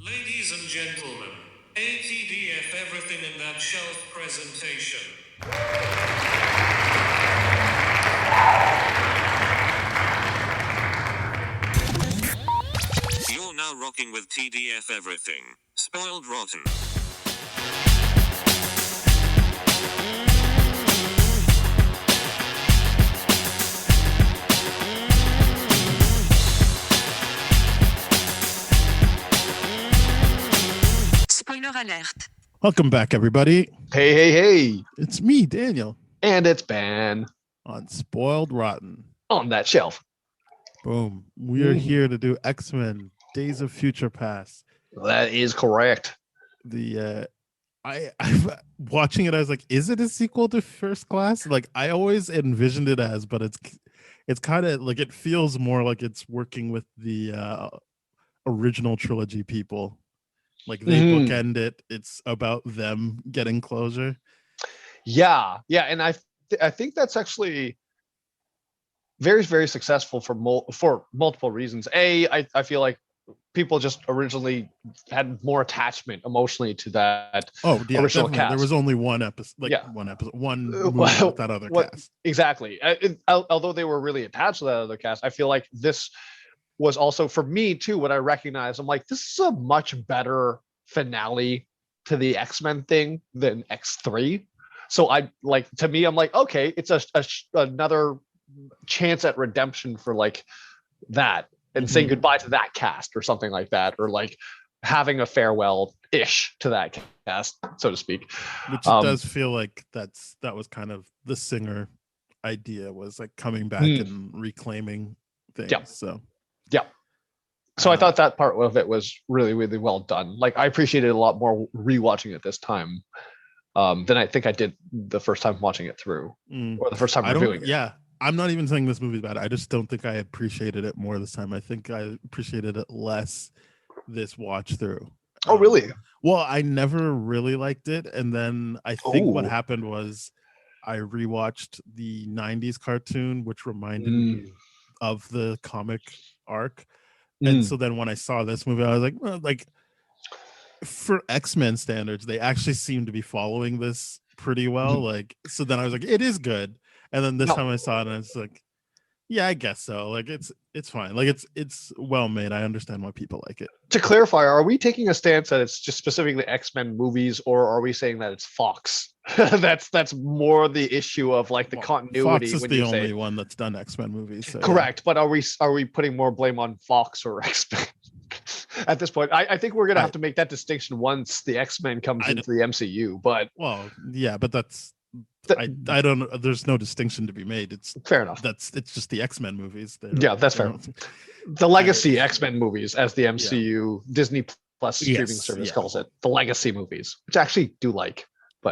Ladies and gentlemen, ATDF Everything in That Shelf presentation. You're now rocking with TDF Everything. Spoiled Rotten. Spoiler alert. Welcome back, everybody. Hey. It's me, Daniel, And it's Ben on Spoiled Rotten. on that shelf. Boom. We are here to do X-Men Days of Future Past. That is correct. I'm watching it, I was like, is it a sequel to First Class? Like, I always envisioned it as, but it's kind of like, it feels more like it's working with the original trilogy people. Like, they bookend it. It's about them getting closure. Yeah. And I think that's actually very, very successful for multiple reasons. I feel like people just originally had more attachment emotionally to that original cast. There was only one episode, one movie with that other cast. Exactly. Although they were really attached to that other cast, I feel like this was also, for me too, what I recognized. I'm like, this is a much better finale to the X-Men thing than X3. So I'm like, okay, it's another chance at redemption for like that, and saying goodbye to that cast or something like that, or like having a farewell-ish to that cast, so to speak. Which does feel like that was kind of the Singer idea, was like coming back and reclaiming things. So I thought that part of it was really, really well done. Like, I appreciated it a lot more rewatching it this time than I think I did the first time watching it through, or the first time reviewing it. Yeah, I'm not even saying this movie's bad. I just don't think I appreciated it more this time. I think I appreciated it less this watch through. Oh, really? Well, I never really liked it, and then I think what happened was I rewatched the 90s cartoon, which reminded me of the comic arc. And so then when I saw this movie, I was like, well, like, for X-Men standards, they actually seem to be following this pretty well. Like, so then I was like, it is good. And then this time I saw it, and it's like, yeah, I guess so. Like, it's fine. Like, it's well made. I understand why people like it. To clarify, are we taking a stance that it's just specifically X-Men movies, or are we saying that it's Fox? that's more the issue of like the continuity. Fox is the only one that's done X-Men movies. So, correct, yeah. But are we putting more blame on Fox or X-Men at this point? I think we're gonna have to make that distinction once the X-Men comes into the MCU. But but that's. I don't know. There's no distinction to be made. It's fair enough. It's just the X-Men movies. That's fair. The legacy X-Men movies, as the MCU Disney Plus streaming service calls it, the legacy movies, which I actually do like.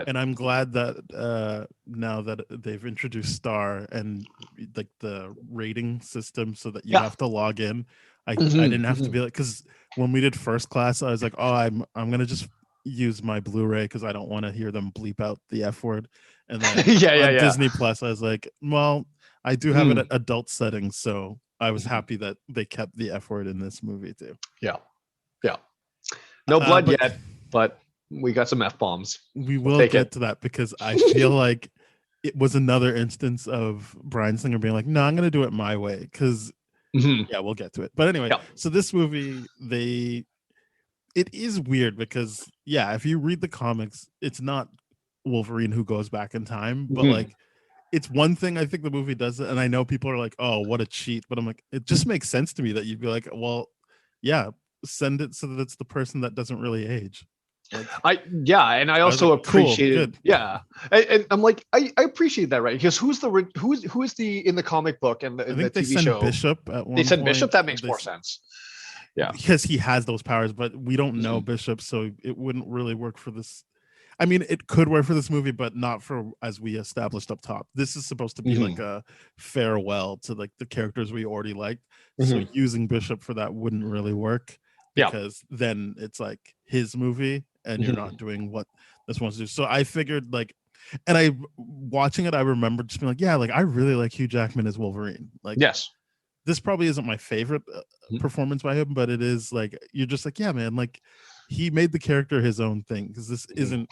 And I'm glad that now that they've introduced Star and like the rating system, so that you have to log in. I didn't have to be like, because when we did First Class, I was like, oh, I'm gonna just use my Blu-ray because I don't want to hear them bleep out the F word. And then on Disney Plus, I was like, well, I do have it at adult settings, so I was happy that they kept the F word in this movie too. Yeah. No blood yet, but we got some F-bombs. We will get to that, because I feel like it was another instance of Bryan Singer being like, no, I'm going to do it my way, because we'll get to it. But anyway, so this movie, it is weird because, if you read the comics, it's not Wolverine who goes back in time, but like, it's one thing I think the movie does it, and I know people are like, oh, what a cheat, but I'm like, it just makes sense to me that you'd be like, well, send it so that it's the person that doesn't really age. Like, and I also appreciate it. And I'm like, I appreciate that, right? Because who is the in the comic book and the TV show? Bishop at one they said point. Bishop. That makes more sense. Yeah, because he has those powers, but we don't know Bishop, so it wouldn't really work for this. I mean, it could work for this movie, but not for, as we established up top. This is supposed to be like a farewell to like the characters we already liked. So using Bishop for that wouldn't really work, because then it's like his movie, and you're not doing what this wants to do. So I figured, like, and watching it, I remember just being like, like, I really like Hugh Jackman as Wolverine. Like, yes. this probably isn't my favorite Mhm. performance by him, but it is like you're just like, yeah, man, like he made the character his own thing because this isn't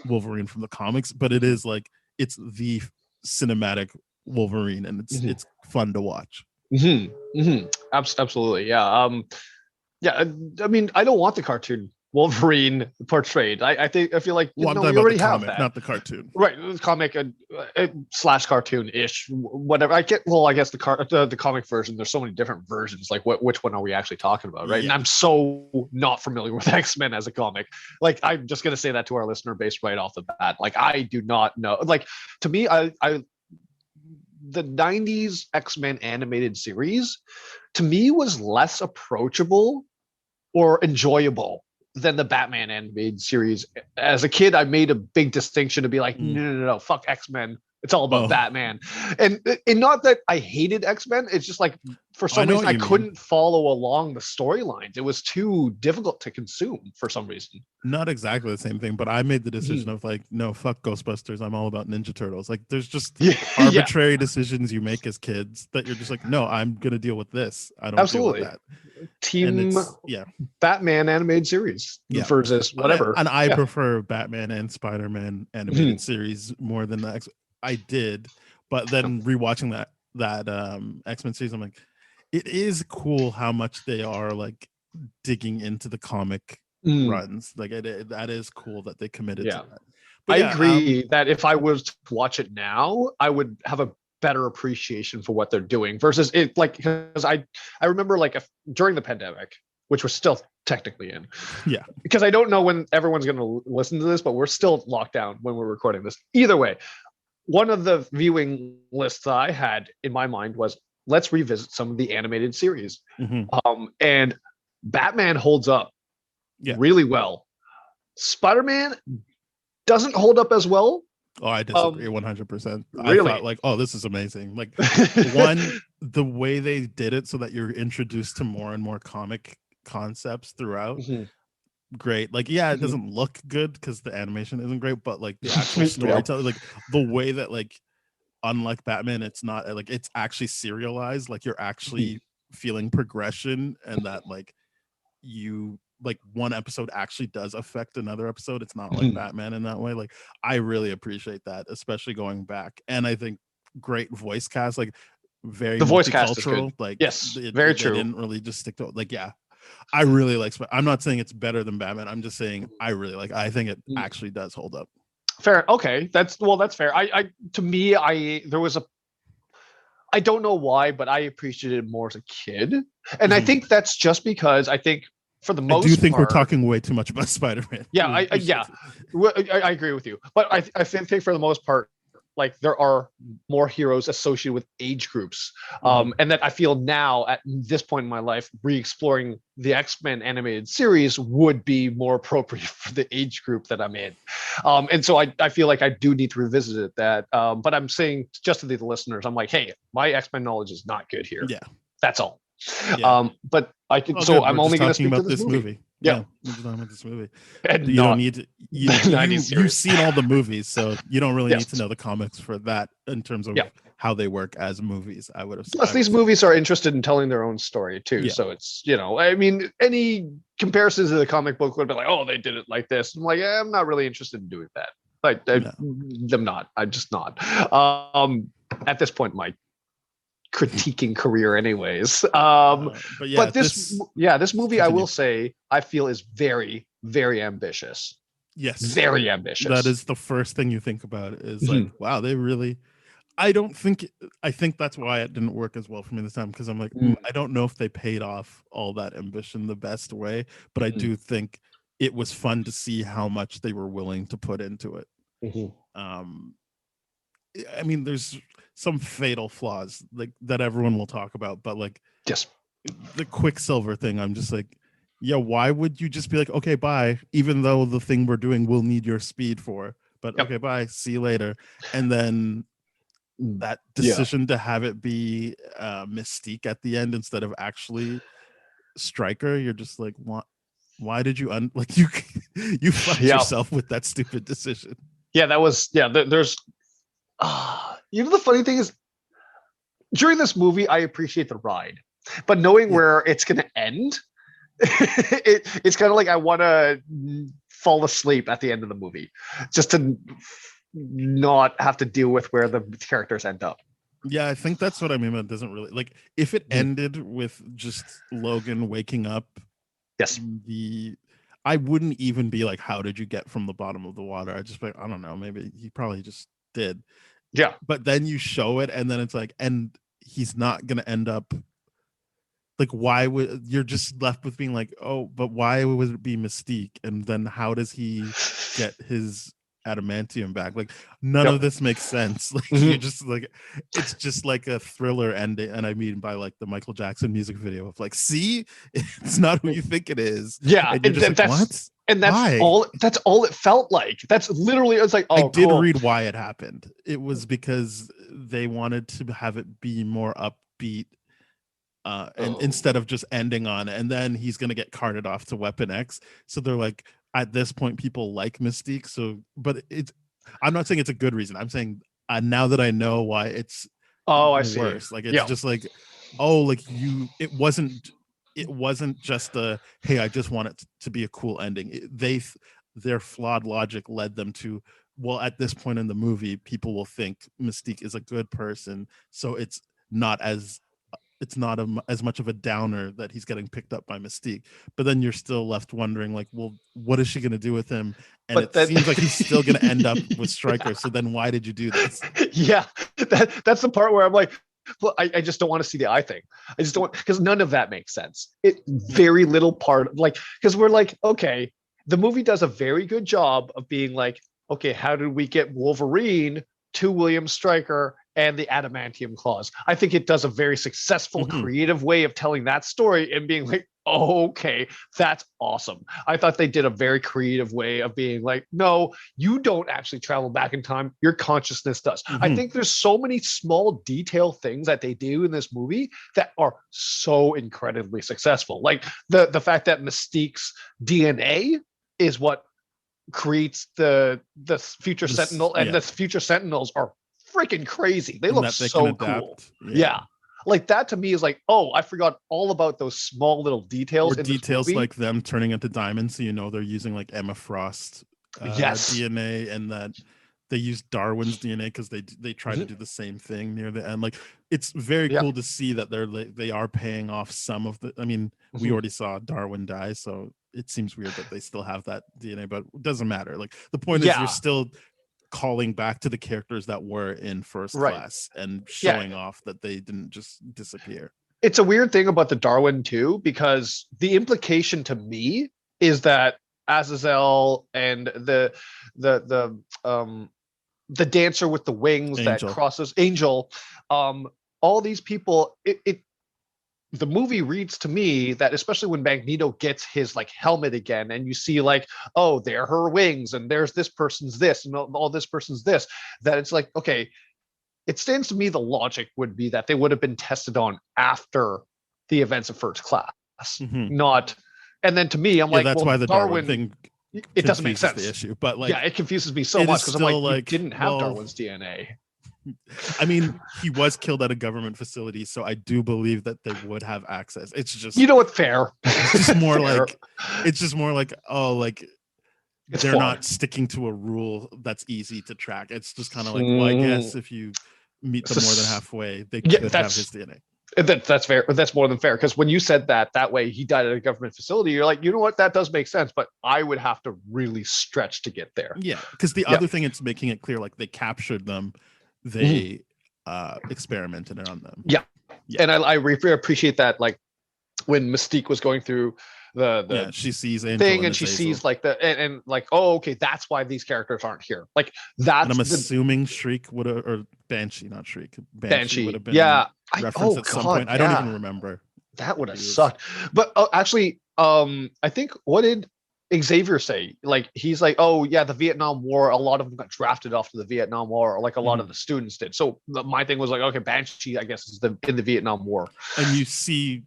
Wolverine from the comics, but it is like it's the cinematic Wolverine, and it's fun to watch. Absolutely, yeah. Yeah, I mean, I don't want the cartoon Wolverine portrayed. I feel like Well, I'm no, talking we about already the have comic, that. not the cartoon. Right, comic slash cartoon-ish, whatever. I get. Well, I guess the comic version. There's so many different versions. Like, which one are we actually talking about, right? Yeah. And I'm so not familiar with X-Men as a comic. Like, I'm just gonna say that to our listener base right off the bat. Like, I do not know. Like, to me, I the 90s X-Men animated series, to me, was less approachable or enjoyable than the Batman animated series. As a kid, I made a big distinction to be like, no, fuck X-Men. It's all about Batman. And not that I hated X-Men. It's just like, for some reason, I couldn't follow along the storylines. It was too difficult to consume for some reason. Not exactly the same thing, but I made the decision of like, no, fuck Ghostbusters. I'm all about Ninja Turtles. Like, there's just arbitrary decisions you make as kids that you're just like, no, I'm going to deal with this. I don't deal with that. Team Batman animated series versus whatever. And I prefer Batman and Spider-Man animated series more than the I did, but then rewatching that X-Men series, I'm like, it is cool how much they are like digging into the comic runs. Like that is cool that they committed to that. But I agree that if I was to watch it now, I would have a better appreciation for what they're doing versus it. Like, because I remember like during the pandemic, which was still technically in, because I don't know when everyone's going to listen to this, but we're still locked down when we're recording this. Either way, one of the viewing lists I had in my mind was, let's revisit some of the animated series. And Batman holds up really well. Spider-Man doesn't hold up as well. Oh, I disagree 100%. Really? I thought like, oh, this is amazing. Like, one, the way they did it so that you're introduced to more and more comic concepts throughout. Great. Like, yeah, it doesn't look good because the animation isn't great, but like the actual storytelling, like the way that like, unlike Batman, it's not like it's actually serialized. Like you're actually feeling progression, and that like you like one episode actually does affect another episode. It's not like Batman in that way. Like I really appreciate that, especially going back. And I think great voice cast, like very the voice cast is good. Like yes, very true. They didn't really just stick to like I really like. I'm not saying it's better than Batman. I'm just saying I really like. I think it actually does hold up. Fair. Okay, that's fair. To me, there was I don't know why, but I appreciated it more as a kid, and I think that's just because I think for the most. I do think we're talking way too much about Spider-Man. Yeah, I agree with you, but I think for the most part, like there are more heroes associated with age groups, and that I feel now at this point in my life, re-exploring the X-Men animated series would be more appropriate for the age group that I'm in, and so I feel like I do need to revisit that. But I'm saying just to the listeners, I'm like, hey, my X-Men knowledge is not good here. Yeah, that's all. Yeah. But I can. So I'm only going to speak about to this movie. Yeah, we're just talking about this movie. And you don't need to. You've seen all the movies, so you don't really need to know the comics for that in terms of how they work as movies. I would have. Plus, these movies are interested in telling their own story too. Yeah. So it's I mean, any comparisons to the comic book would be like, oh, they did it like this. I'm like, I'm not really interested in doing that. Like, I'm not. I'm just not. At this point, in my critiquing career anyways, but this movie I will say I feel is very, very ambitious. Yes, very ambitious. That is the first thing you think about is like, wow, they really. I think that's why it didn't work as well for me this time, because I'm like, I don't know if they paid off all that ambition the best way, but I do think it was fun to see how much they were willing to put into it. I mean, there's some fatal flaws like that everyone will talk about, but like the Quicksilver thing, I'm just like, yeah, why would you just be like, okay, bye, even though the thing we're doing will need your speed for, but okay, bye, see you later. And then that decision to have it be Mystique at the end instead of actually Stryker, you're just like, what? Why did you like you fucked yourself with that stupid decision? Yeah, that was there's the funny thing is, during this movie, I appreciate the ride. but knowing where it's going to end, it's kind of like I want to fall asleep at the end of the movie just to not have to deal with where the characters end up. Yeah, I think that's what I mean. It doesn't really like if it ended with just Logan waking up. Yes. I wouldn't even be like, how did you get from the bottom of the water? I'd just be like, I don't know, maybe he probably just did. Yeah. But then you show it and then it's like, and he's not gonna end up like, why would you're just left with being like, oh, but why would it be Mystique? And then how does he get his adamantium back? Like none of this makes sense. Like you're just like, it's just like a thriller ending. And I mean by like the Michael Jackson music video of like, see, it's not who you think it is. Yeah. And you're just like, what? And that's all it felt like. That's literally, it was like, oh, I did read why it happened. It was because they wanted to have it be more upbeat. And instead of just ending on it, and then he's gonna get carted off to Weapon X. So they're like, at this point, people like Mystique. So, but I'm not saying it's a good reason. I'm saying now that I know why it's I see. Worse. Like it's just like, oh, like it wasn't just a hey, I just want it to be a cool ending. Their flawed logic led them to, well, at this point in the movie, people will think Mystique is a good person, so it's not as much of a downer that he's getting picked up by Mystique. But then you're still left wondering, like, well, what is she going to do with him? And seems like he's still going to end up with Stryker. So then why did you do this? Yeah, that's the part where I'm like, well, I just don't want to see the eye thing. I just don't, because none of that makes sense. Very little part, like, because we're like, okay, the movie does a very good job of being like, okay, how did we get Wolverine to William Stryker and the adamantium claws? I think it does a very successful, creative way of telling that story and being like, oh, okay, that's awesome. I thought they did a very creative way of being like, no, you don't actually travel back in time. Your consciousness does. I think there's so many small detail things that they do in this movie that are so incredibly successful. Like the fact that Mystique's DNA is what creates the future Sentinel, and the future Sentinels are freaking crazy. They look so cool. Yeah. Like that to me is like, oh, I forgot all about those small little details. Or details like them turning into diamonds, so you know they're using like Emma Frost DNA, and that they use Darwin's DNA because they try to do the same thing near the end. Like it's very cool to see that they are paying off some of the. I mean, we already saw Darwin die, so it seems weird that they still have that DNA, but it doesn't matter. Like the point is, you're still calling back to the characters that were in First Class and showing off that they didn't just disappear. It's a weird thing about the Darwin too, because the implication to me is that Azazel and the dancer with the wings that crosses Angel, all these people, the movie reads to me that, especially when Magneto gets his like helmet again and you see like, oh, there are her wings and there's this person's this and all this person's this, that it's like, okay, it stands to me the logic would be that they would have been tested on after the events of First Class, not. And then to me, I'm like, that's well, why the Darwin thing, it doesn't make sense. The issue, but like, it confuses me so much because I'm like, you didn't have Darwin's DNA. I mean, he was killed at a government facility, so I do believe that they would have access. It's just, you know what, fair. It's just more like, oh, like they're not sticking to a rule that's easy to track. It's just kind of like, well, I guess if you meet them more than halfway, they could have his DNA. That's fair. That's more than fair, because when you said that way he died at a government facility, you're like, you know what, that does make sense, but I would have to really stretch to get there. Yeah, because the other thing, it's making it clear, like they captured them. They experimented on them. And I really appreciate that, like when Mystique was going through the she sees Angel thing and she sees like and like, oh, okay, that's why these characters aren't here. Like that's, and I'm assuming Shriek would have, or Banshee, not Shriek, Banshee would have been referenced at some point. I don't even remember. That would have sucked. But actually, I think, what did Xavier say? Like he's like, oh yeah, the Vietnam War, a lot of them got drafted off to the Vietnam War, or like a lot of the students did. So my thing was like, okay, Banshee, I guess, is in the Vietnam War. And you see,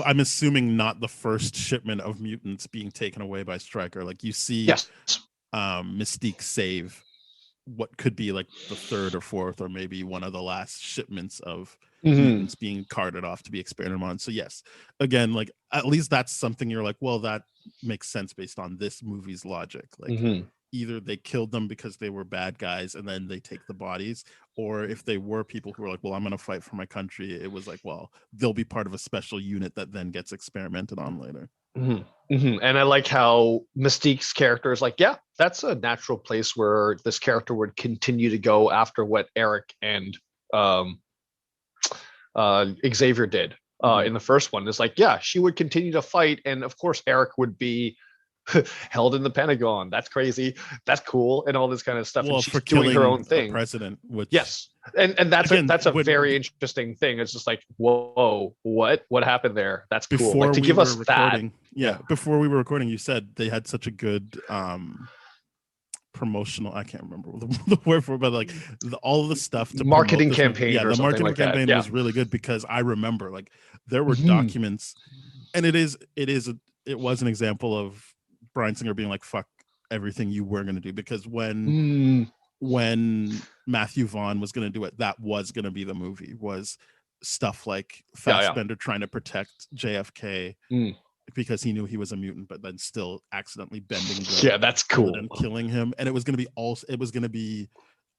I'm assuming not the first shipment of mutants being taken away by Stryker. Like you see, Mystique save what could be like the third or fourth, or maybe one of the last shipments of mutants being carted off to be experimented on. So yes, again, like at least that's something you're like, well, that makes sense based on this movie's logic. Like either they killed them because they were bad guys and then they take the bodies, or if they were people who were like, well, I'm going to fight for my country, it was like, well, they'll be part of a special unit that then gets experimented on later. And I like how Mystique's character is like, yeah, that's a natural place where this character would continue to go after what Eric and Xavier did in the first one. It's like, yeah, she would continue to fight, and of course Eric would be held in the Pentagon. That's crazy. That's cool, and all this kind of stuff. Well, and she's for doing her own thing. President, which yes, and that's again, that's a very interesting thing. It's just like, whoa, what happened there? That's cool. Like, to give us that. Yeah, before we were recording, you said they had such a good promotional, I can't remember the word for it, but like all of the stuff to marketing campaign. Yeah, the marketing campaign was really good, because I remember like there were documents, and it was an example of Bryan Singer being like, fuck everything you were going to do, because when Matthew Vaughn was going to do it, that was going to be the movie, was stuff like Fassbender trying to protect JFK because he knew he was a mutant, but then still accidentally bending that's cool, and killing him. And it was going to be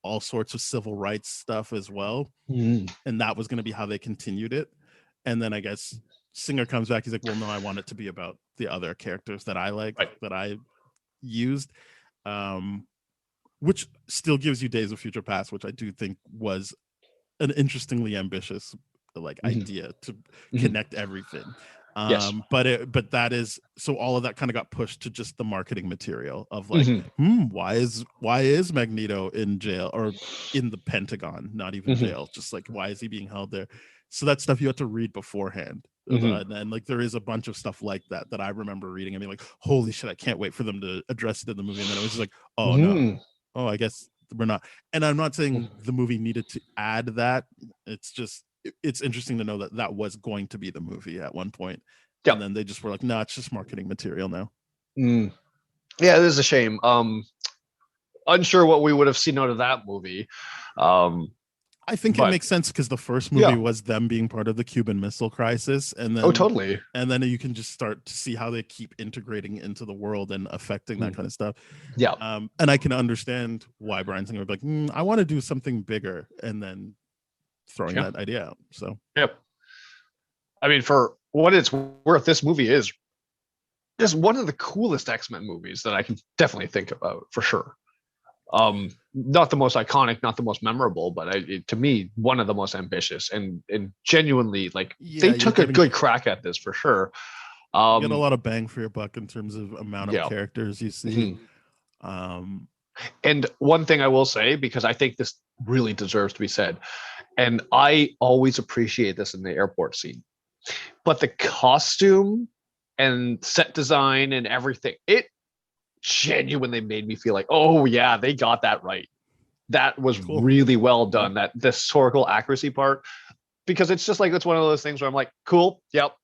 all sorts of civil rights stuff as well, and that was going to be how they continued it. And then I guess Singer comes back, he's like, well, no, I want it to be about the other characters that I like, that I used, which still gives you Days of Future Past, which I do think was an interestingly ambitious like idea to connect everything. But that is, so all of that kind of got pushed to just the marketing material of like, why is Magneto in jail or in the Pentagon, not even jail, just like, why is he being held there? So that stuff you had to read beforehand. And like there is a bunch of stuff like that I remember reading and being like, holy shit, I can't wait for them to address it in the movie. And then it was just like, oh no, I guess we're not. And I'm not saying the movie needed to add that. It's just, it's interesting to know that was going to be the movie at one point. And then they just were like, no, it's just marketing material now. Yeah, it is a shame. Unsure what we would have seen out of that movie. I think it makes sense because the first movie was them being part of the Cuban Missile Crisis, and then totally, and then you can just start to see how they keep integrating into the world and affecting that kind of stuff. And I can understand why Bryan Singer would be like, I want to do something bigger, and then throwing that idea out. So I mean, for what it's worth, this movie is just one of the coolest X-Men movies that I can definitely think about, for sure. Not the most iconic, not the most memorable, but to me, one of the most ambitious and genuinely, like, they took a good crack at this, for sure. You get a lot of bang for your buck in terms of amount of characters you see. And one thing I will say, because I think this really deserves to be said, and I always appreciate this in the airport scene, but the costume and set design and everything, it genuinely made me feel like, oh yeah, they got that right. That was really well done, that the historical accuracy part, because it's just like, it's one of those things where I'm like, cool, yep,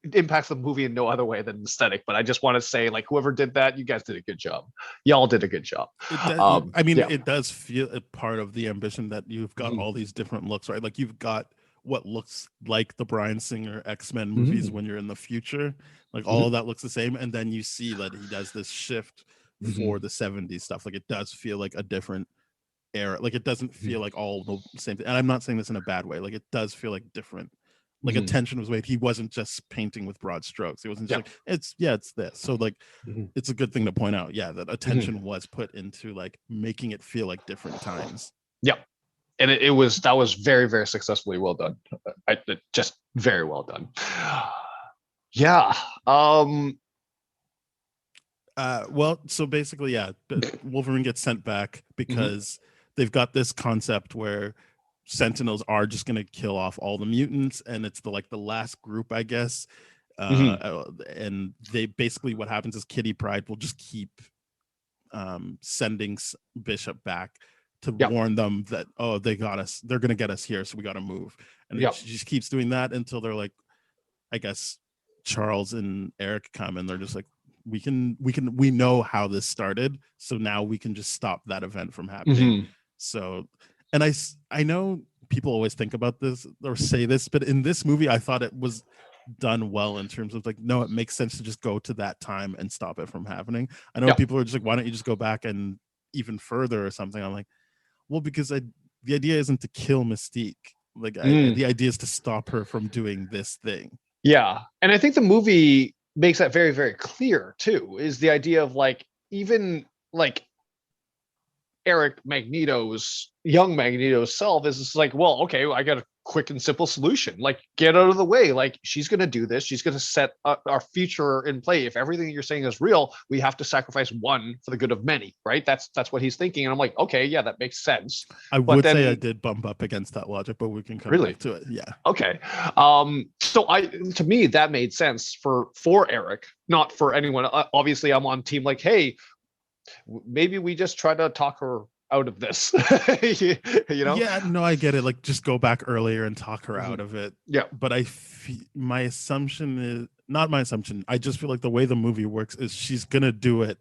it impacts the movie in no other way than aesthetic. But I just want to say, like, whoever did that, you guys did a good job. Y'all did a good job. I mean, it does feel a part of the ambition that you've got all these different looks, right? Like, you've got what looks like the Bryan Singer X-Men movies when you're in the future, like all of that looks the same, and then you see that he does this shift for the 70s stuff. Like, it does feel like a different era. Like, it doesn't feel like all the same thing. And I'm not saying this in a bad way. Like, it does feel like different. Like, attention was made. He wasn't just painting with broad strokes. It wasn't just like, it's this. So like, it's a good thing to point out, that attention was put into like making it feel like different times. And that was very, very successfully well done. Just very well done. Well, so basically, Wolverine gets sent back because they've got this concept where Sentinels are just going to kill off all the mutants, and it's the last group, I guess. And they basically, what happens is Kitty Pryde will just keep sending Bishop back to warn them that, oh, they got us, they're going to get us here, so we got to move. And she just keeps doing that until they're like, I guess Charles and Eric come, and they're just like, we know how this started, so now we can just stop that event from happening. So, and I know people always think about this or say this, but in this movie, I thought it was done well in terms of like, no, it makes sense to just go to that time and stop it from happening. I know people are just like, why don't you just go back and even further or something? I'm like, well, because the idea isn't to kill Mystique. Like the idea is to stop her from doing this thing. Yeah. And I think the movie makes that very, very clear too, is the idea of like, even like Eric Magneto's young Magneto's self is just like, well, okay, I got a quick and simple solution. Like, get out of the way. Like, she's going to do this. She's going to set our future in play. If everything you're saying is real, we have to sacrifice one for the good of many, right? That's what he's thinking. And I'm like, okay, yeah, that makes sense. I would say I did bump up against that logic, but we can come back to it. Yeah. Okay. So to me, that made sense for Eric, not for anyone. Obviously, I'm on team like, hey, maybe we just try to talk her out of this. You know? Yeah, no, I get it. Like, just go back earlier and talk her out of it. Yeah. But my assumption is not my assumption. I just feel like the way the movie works is she's gonna do it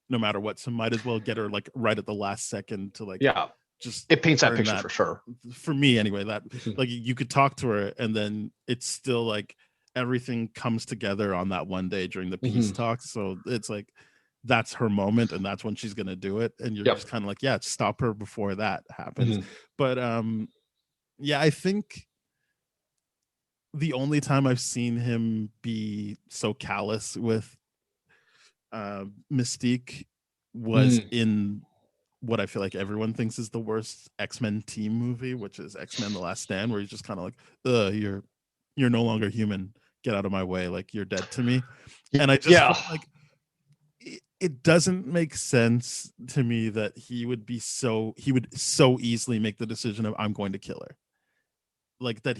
no matter what. So might as well get her like right at the last second to like, just it paints that picture for sure. For me anyway, that like you could talk to her and then it's still like everything comes together on that one day during the peace talks. So it's like that's her moment and that's when she's gonna do it. And you're just kind of like, yeah, stop her before that happens. But yeah, I think the only time I've seen him be so callous with Mystique was in what I feel like everyone thinks is the worst X-Men team movie, which is X-Men: The Last Stand, where he's just kind of like, you're no longer human. Get out of my way. Like, you're dead to me. And I just feel like it doesn't make sense to me that he would so easily make the decision of, I'm going to kill her. Like that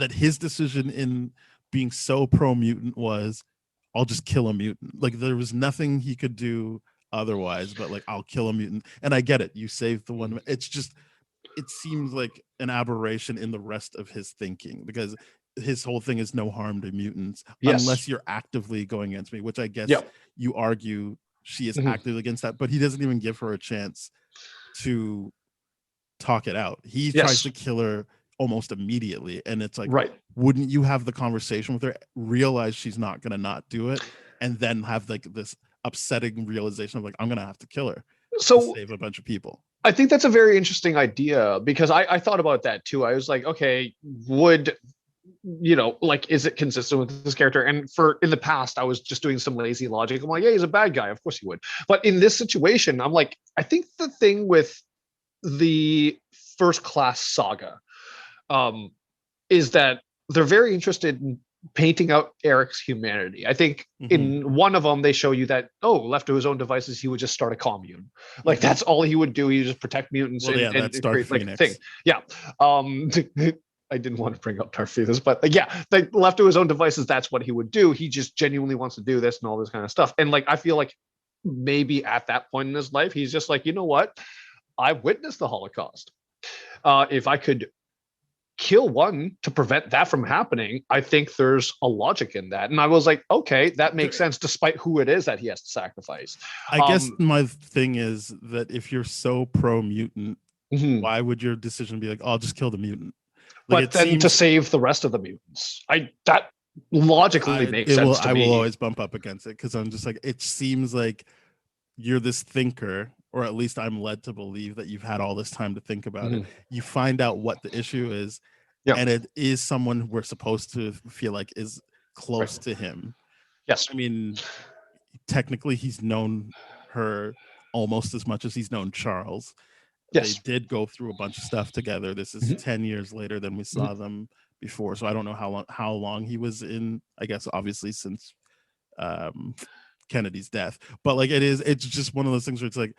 that his decision in being so pro mutant was, I'll just kill a mutant. Like, there was nothing he could do otherwise but like, I'll kill a mutant. And I get it, you saved the one. It's just, it seems like an aberration in the rest of his thinking, because his whole thing is no harm to mutants unless you're actively going against me, which I guess you argue she is actively against that, but he doesn't even give her a chance to talk it out. He tries to kill her almost immediately, and it's like, wouldn't you have the conversation with her, realize she's not gonna not do it, and then have like this upsetting realization of like, I'm gonna have to kill her to save a bunch of people? I think that's a very interesting idea, because I thought about that too. I was like, okay, would, you know, like, is it consistent with this character? And in the past, I was just doing some lazy logic. I'm like, yeah, he's a bad guy, of course he would. But in this situation, I'm like, I think the thing with the First Class saga is that they're very interested in painting out Eric's humanity. I think in one of them, they show you that, left to his own devices, he would just start a commune. Like, that's all he would do. He would just protect mutants and that's Dark create, Phoenix. Like, a thing. I didn't want to bring up Darth Phoenix, but like, left to his own devices, that's what he would do. He just genuinely wants to do this and all this kind of stuff. And like, I feel like maybe at that point in his life, he's just like, you know what? I witnessed the Holocaust. If I could kill one to prevent that from happening, I think there's a logic in that. And I was like, okay, that makes sense, despite who it is that he has to sacrifice. I guess my thing is that if you're so pro mutant, why would your decision be like, I'll just kill the mutant? Like, but then to save the rest of the mutants, that logically makes sense to me. I will always bump up against it, because I'm just like, it seems like you're this thinker, or at least I'm led to believe that you've had all this time to think about it. You find out what the issue is, and it is someone we're supposed to feel like is close to him. Yes. I mean, technically he's known her almost as much as he's known Charles. Yes. They did go through a bunch of stuff together. This is 10 years later than we saw them before. So I don't know how long he was in, I guess, obviously since Kennedy's death. But like, it's just one of those things where it's like,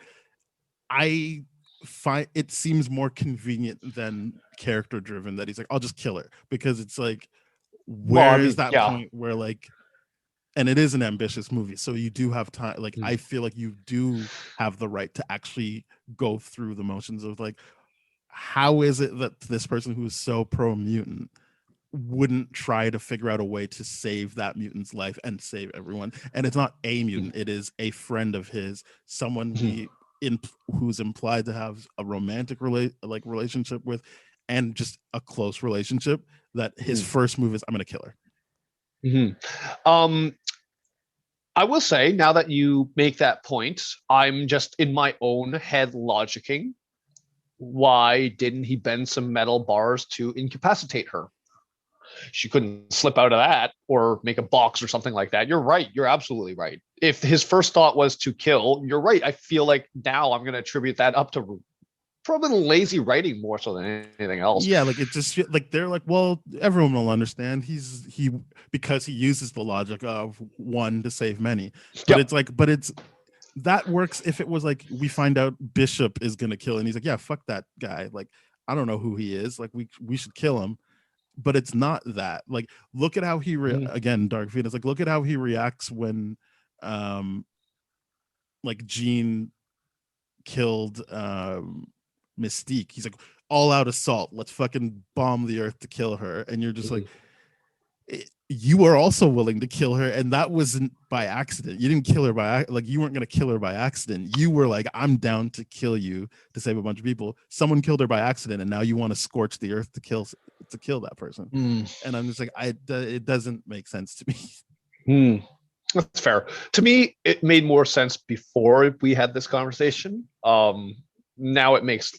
I find it seems more convenient than character driven that he's like, I'll just kill her, because it's like, where is that point where like, and it is an ambitious movie, so you do have time. Like, I feel like you do have the right to actually go through the motions of like, how is it that this person who is so pro mutant wouldn't try to figure out a way to save that mutant's life and save everyone? And it's not a mutant, it is a friend of his, someone who's implied to have a romantic relationship with, and just a close relationship, that his first move is, I'm gonna kill her. I will say, now that you make that point, I'm just in my own head logicking. Why didn't he bend some metal bars to incapacitate her? She couldn't slip out of that or make a box or something like that. You're right. You're absolutely right. If his first thought was to kill, you're right. I feel like now I'm going to attribute that up to probably lazy writing more so than anything else. Yeah, like it just like they're like, well, everyone will understand. Because he uses the logic of one to save many. But it's like, that works if it was like we find out Bishop is gonna kill, and he's like, yeah, fuck that guy. Like, I don't know who he is. Like, we should kill him. But it's not that. Like, look at how he again, Dark Phoenix. Like, look at how he reacts when, like Jean killed Mystique. He's like, all out assault. Let's fucking bomb the earth to kill her. And you're just like, you are also willing to kill her, and that wasn't by accident. You didn't kill her by you weren't gonna kill her by accident. You were like, I'm down to kill you to save a bunch of people. Someone killed her by accident, and now you want to scorch the earth to kill that person. And I'm just like, it doesn't make sense to me. That's fair. To me, it made more sense before we had this conversation. Now it makes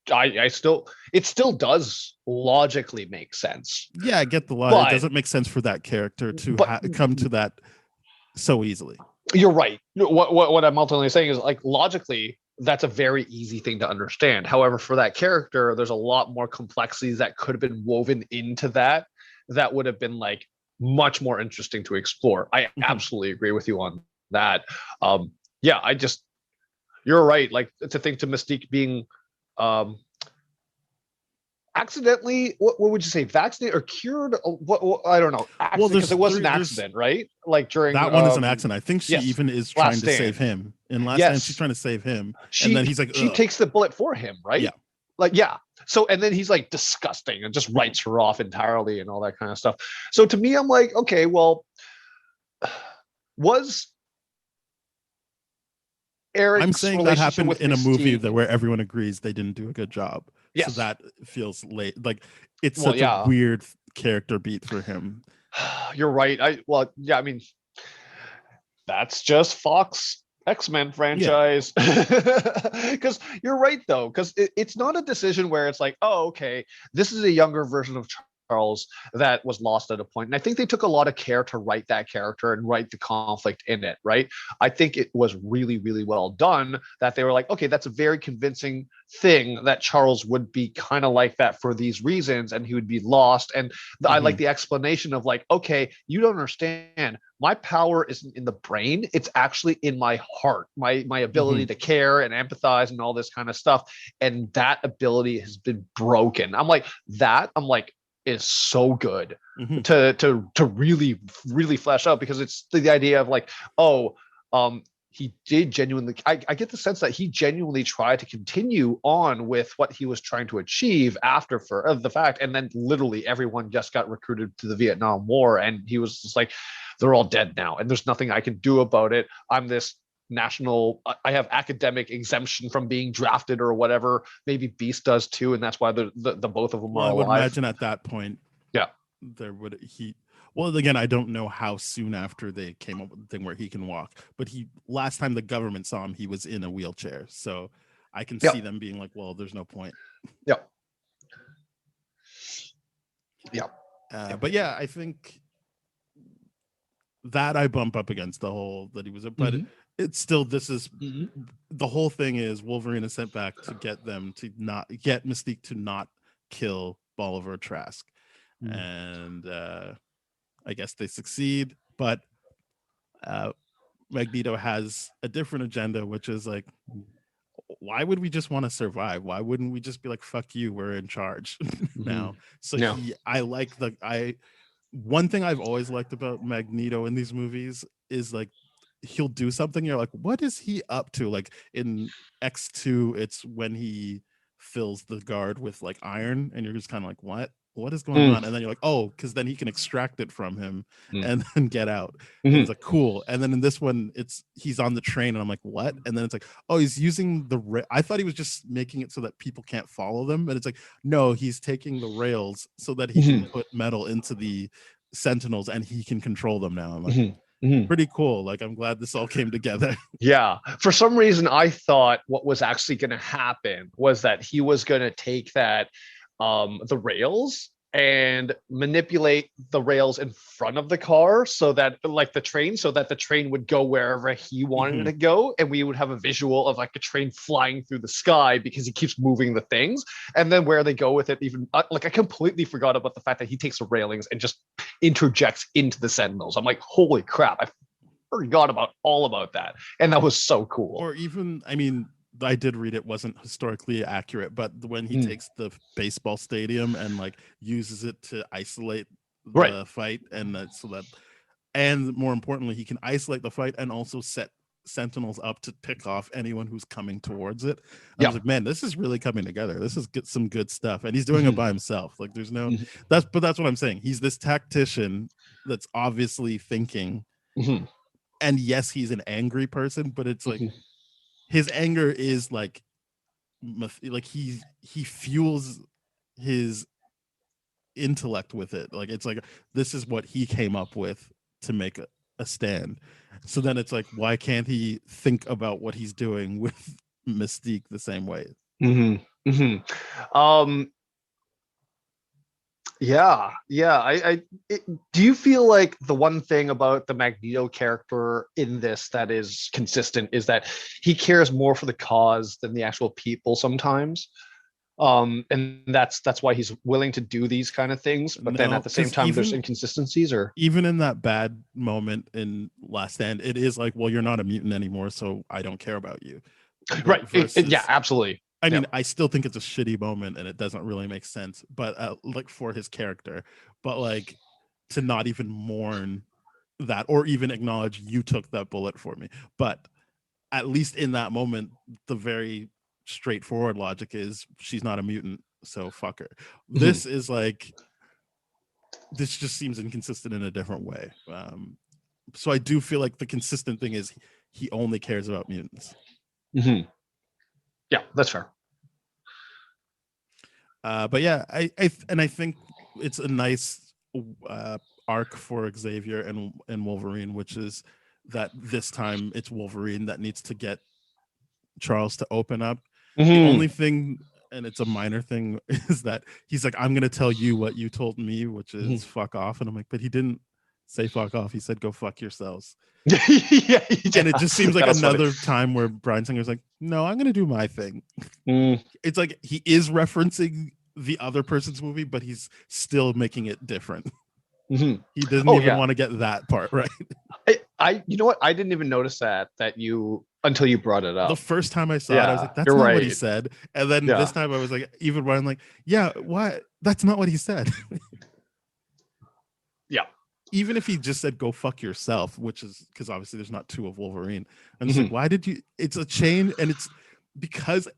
it still does logically make sense. Yeah, I get the logic. It doesn't make sense for that character to come to that so easily. You're right. What I'm ultimately saying is, like, logically, that's a very easy thing to understand. However, for that character, there's a lot more complexities that could have been woven into that would have been like much more interesting to explore. I absolutely agree with you on that. You're right. Like, to think to Mystique being accidentally, what would you say, vaccinated or cured? What I don't know. Because it was an accident, right? Like, during that one is an accident. I think she even is trying to save him. In Last Stand, she's trying to save him, and then he's like, she takes the bullet for him, right? Yeah. Like, yeah. So, and then he's like disgusting and just writes her off entirely and all that kind of stuff. So to me, I'm like, okay, well, was Eric's I'm saying that happened in a movie where everyone agrees they didn't do a good job. Yes. So that feels late. Like, it's such a weird character beat for him. You're right. I mean, that's just Fox X-Men franchise. Because you're right, though, because it's not a decision where it's like, oh, okay, this is a younger version of Charles that was lost at a point. And I think they took a lot of care to write that character and write the conflict in it, right? I think it was really, really well done that they were like, okay, that's a very convincing thing that Charles would be kind of like that for these reasons, and he would be lost. And I like the explanation of like, okay, you don't understand. My power isn't in the brain. It's actually in my heart, my ability to care and empathize and all this kind of stuff. And that ability has been broken. I'm like, is so good to really, really flesh out, because it's the idea of like, he did genuinely, I get the sense that he genuinely tried to continue on with what he was trying to achieve after the fact. And then literally everyone just got recruited to the Vietnam War. And he was just like, they're all dead now, and there's nothing I can do about it. I'm this I have academic exemption from being drafted or whatever. Maybe Beast does too, and that's why the both of them are alive. I would imagine at that point, well, again, I don't know how soon after they came up with the thing where he can walk, but last time the government saw him, he was in a wheelchair, so I can see them being like, well, there's no point. But yeah, I think that I bump up against the whole that he was but it's still, this is the whole thing is Wolverine is sent back to get them to not get Mystique to not kill Bolivar Trask. And I guess they succeed, but Magneto has a different agenda, which is like, why would we just want to survive? Why wouldn't we just be like, fuck you, we're in charge now? So one thing I've always liked about Magneto in these movies is like, he'll do something, you're like, what is he up to? Like in X2, it's when he fills the guard with like iron, and you're just kind of like, what? what is going on? And then you're like, oh, because then he can extract it from him and then get out. Mm-hmm. And it's like, cool. And then in this one, he's on the train and I'm like, what? And then it's like, oh, he's using I thought he was just making it so that people can't follow them. And it's like, no, he's taking the rails so that he can put metal into the sentinels and he can control them now. I'm like, pretty cool. Like, I'm glad this all came together. Yeah. For some reason, I thought what was actually going to happen was that he was going to take that the rails and manipulate the rails in front of the car so that like the train would go wherever he wanted it to go, and we would have a visual of like a train flying through the sky because he keeps moving the things. And then where they go with it, even like I completely forgot about the fact that he takes the railings and just interjects into the sentinels. I'm like, holy crap, I forgot all about that, and that was so cool. Or even, I mean, I did read it wasn't historically accurate, but when he takes the baseball stadium and like uses it to isolate the fight, and and more importantly, he can isolate the fight and also set sentinels up to pick off anyone who's coming towards it. I was like, man, this is really coming together. This is some good stuff, and he's doing it by himself. Like, there's no that's what I'm saying. He's this tactician that's obviously thinking, and yes, he's an angry person, but it's like. His anger is like he fuels his intellect with it. Like, it's like, this is what he came up with to make a stand. So then it's like, why can't he think about what he's doing with Mystique the same way? Yeah. Do you feel like the one thing about the Magneto character in this that is consistent is that he cares more for the cause than the actual people sometimes? And that's why he's willing to do these kind of things, but then at the same time there's inconsistencies. Or even in that bad moment in Last Stand, it is like, well, you're not a mutant anymore, so I don't care about you. Right. Yeah, absolutely. I mean, I still think it's a shitty moment and it doesn't really make sense, but like for his character, but like to not even mourn that or even acknowledge you took that bullet for me. But at least in that moment, the very straightforward logic is she's not a mutant, so fuck her. This is like, this just seems inconsistent in a different way. So I do feel like the consistent thing is he only cares about mutants. Yeah, that's fair. But yeah, I think it's a nice arc for Xavier and Wolverine, which is that this time it's Wolverine that needs to get Charles to open up. The only thing, and it's a minor thing, is that he's like, I'm gonna tell you what you told me, which is fuck off. And I'm like, but he didn't say fuck off. He said go fuck yourselves. Yeah, and it just seems like another time where Bryan Singer's like, no, I'm gonna do my thing. It's like he is referencing the other person's movie, but he's still making it different. He doesn't even want to get that part right. I you know what, I didn't even notice that you until you brought it up. The first time I saw it, I was like, that's not what he said. And then this time I was like, even Ryan, like, yeah, what? That's not what he said. Even if he just said go fuck yourself, which is because obviously there's not two of Wolverine. I'm just like, why did you? It's a chain, and it's because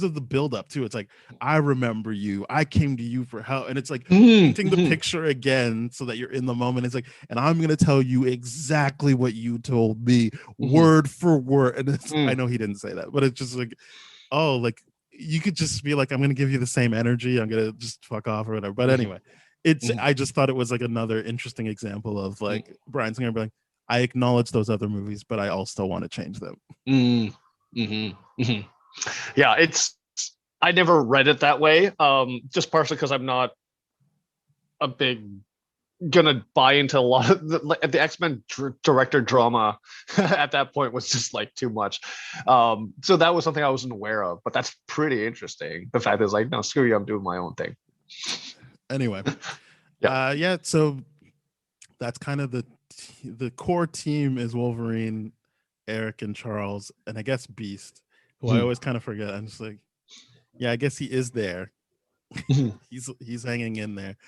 of the buildup too. It's like, I remember you, I came to you for help, and it's like painting the picture again so that you're in the moment. It's like, and I'm gonna tell you exactly what you told me, word for word. And it's, I know he didn't say that, but it's just like, oh, like you could just be like, I'm gonna give you the same energy, I'm gonna just fuck off or whatever. But anyway, it's I just thought it was like another interesting example of like Bryan Singer being like, I acknowledge those other movies, but I also want to change them. Yeah, I never read it that way, just partially because I'm not a big gonna buy into a lot of the X-Men director drama. At that point was just like too much, so that was something I wasn't aware of. But that's pretty interesting, the fact that it's like, no, screw you, I'm doing my own thing. Anyway, so that's kind of the core team is Wolverine, Eric, and Charles, and I guess Beast, who I always kind of forget. I'm just like, yeah, I guess he is there. he's hanging in there,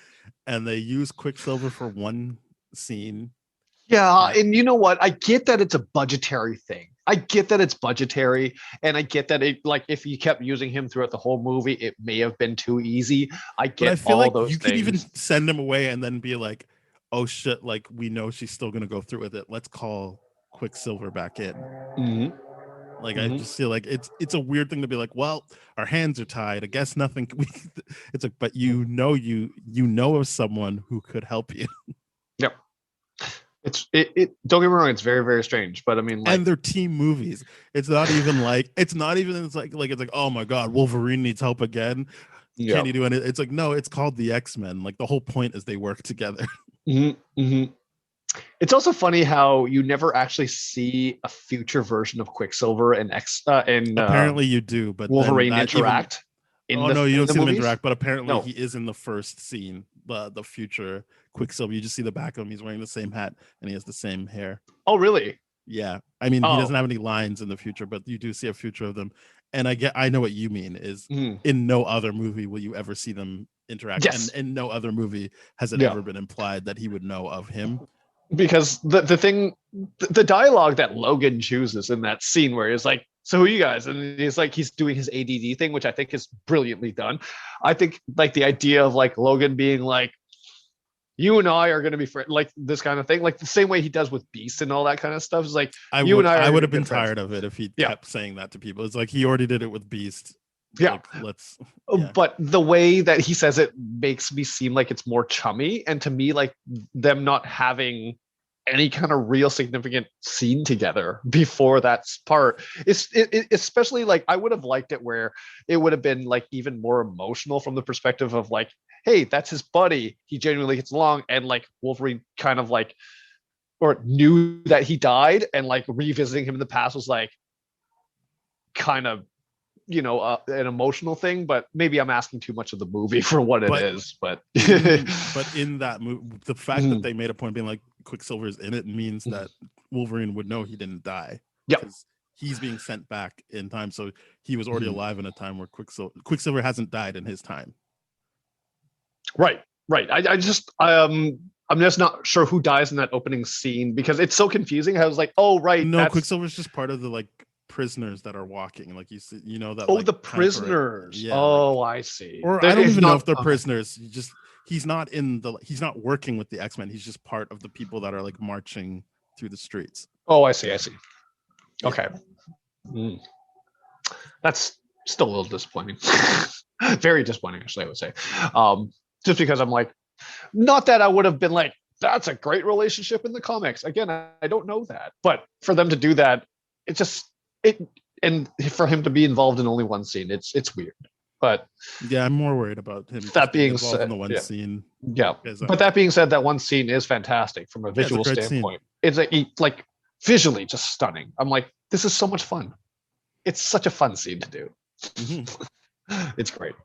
and they use Quicksilver for one scene. Yeah, and you know what? I get that it's a budgetary thing. I get that it's budgetary, and I get that it like if you kept using him throughout the whole movie, it may have been too easy. I But I get feel all like those you could even things. send him away and then be like, oh shit, like we know she's still gonna go through with it. Let's call Quicksilver back in. Mhm. Like I just feel like it's a weird thing to be like, well, our hands are tied. I guess nothing. It's like, but you know of someone who could help you. Yep. It don't get me wrong, it's very, very strange. But I mean, like, And they're team movies. It's not even like it's like oh my god, Wolverine needs help again. yeah. Can he do anything? It's like, no, it's called the X-Men. Like the whole point is they work together. It's also funny how you never actually see a future version of Quicksilver and Apparently you do, but Wolverine then interact. No, you don't see them movies? interact, but apparently No. he is in the first scene, the future Quicksilver. You just see the back of him. He's wearing the same hat and he has the same hair. Oh, really? Yeah. I mean, he doesn't have any lines in the future, but you do see a future of them. And I know what you mean is in no other movie will you ever see them interact. Yes. And in no other movie has it ever been implied that he would know of him. Because the dialogue that Logan chooses in that scene where he's like, so who are you guys? And he's like, he's doing his ADD thing, which I think is brilliantly done. I think like the idea of like Logan being like, you and I are going to be friends, like this kind of thing, like the same way he does with Beast and all that kind of stuff. Is like, I would have been tired of it if he kept saying that to people. It's like he already did it with Beast. Yeah. Like, but the way that he says it makes me seem like it's more chummy, and to me, like them not having any kind of real significant scene together before that part is especially like I would have liked it where it would have been like even more emotional from the perspective of like, hey, that's his buddy, he genuinely gets along, and like Wolverine kind of like or knew that he died, and like revisiting him in the past was like kind of an emotional thing. But maybe I'm asking too much of the movie for what it is. But in that movie, the fact that they made a point being like Quicksilver is in it means that Wolverine would know he didn't die. Yeah, because he's being sent back in time, so he was already alive in a time where Quicksilver hasn't died in his time. Right. I'm just not sure who dies in that opening scene because it's so confusing. I was like, oh right, no, Quicksilver's just part of the like prisoners that are walking, like that. Like, the prisoners. Yeah, I see. Or I don't even know if they're prisoners. He's not working with the X-Men. He's just part of the people that are like marching through the streets. Oh, I see. Okay. That's still a little disappointing. Very disappointing, actually, I would say. Just because I'm like, not that I would have been like, that's a great relationship in the comics. Again, I don't know that, but for them to do that, and for him to be involved in only one scene, it's weird. But yeah, I'm more worried about him. That being said, in the one scene. Yeah, but that being said, that one scene is fantastic from a visual standpoint. It's like visually just stunning. I'm like, this is so much fun. It's such a fun scene to do. It's great.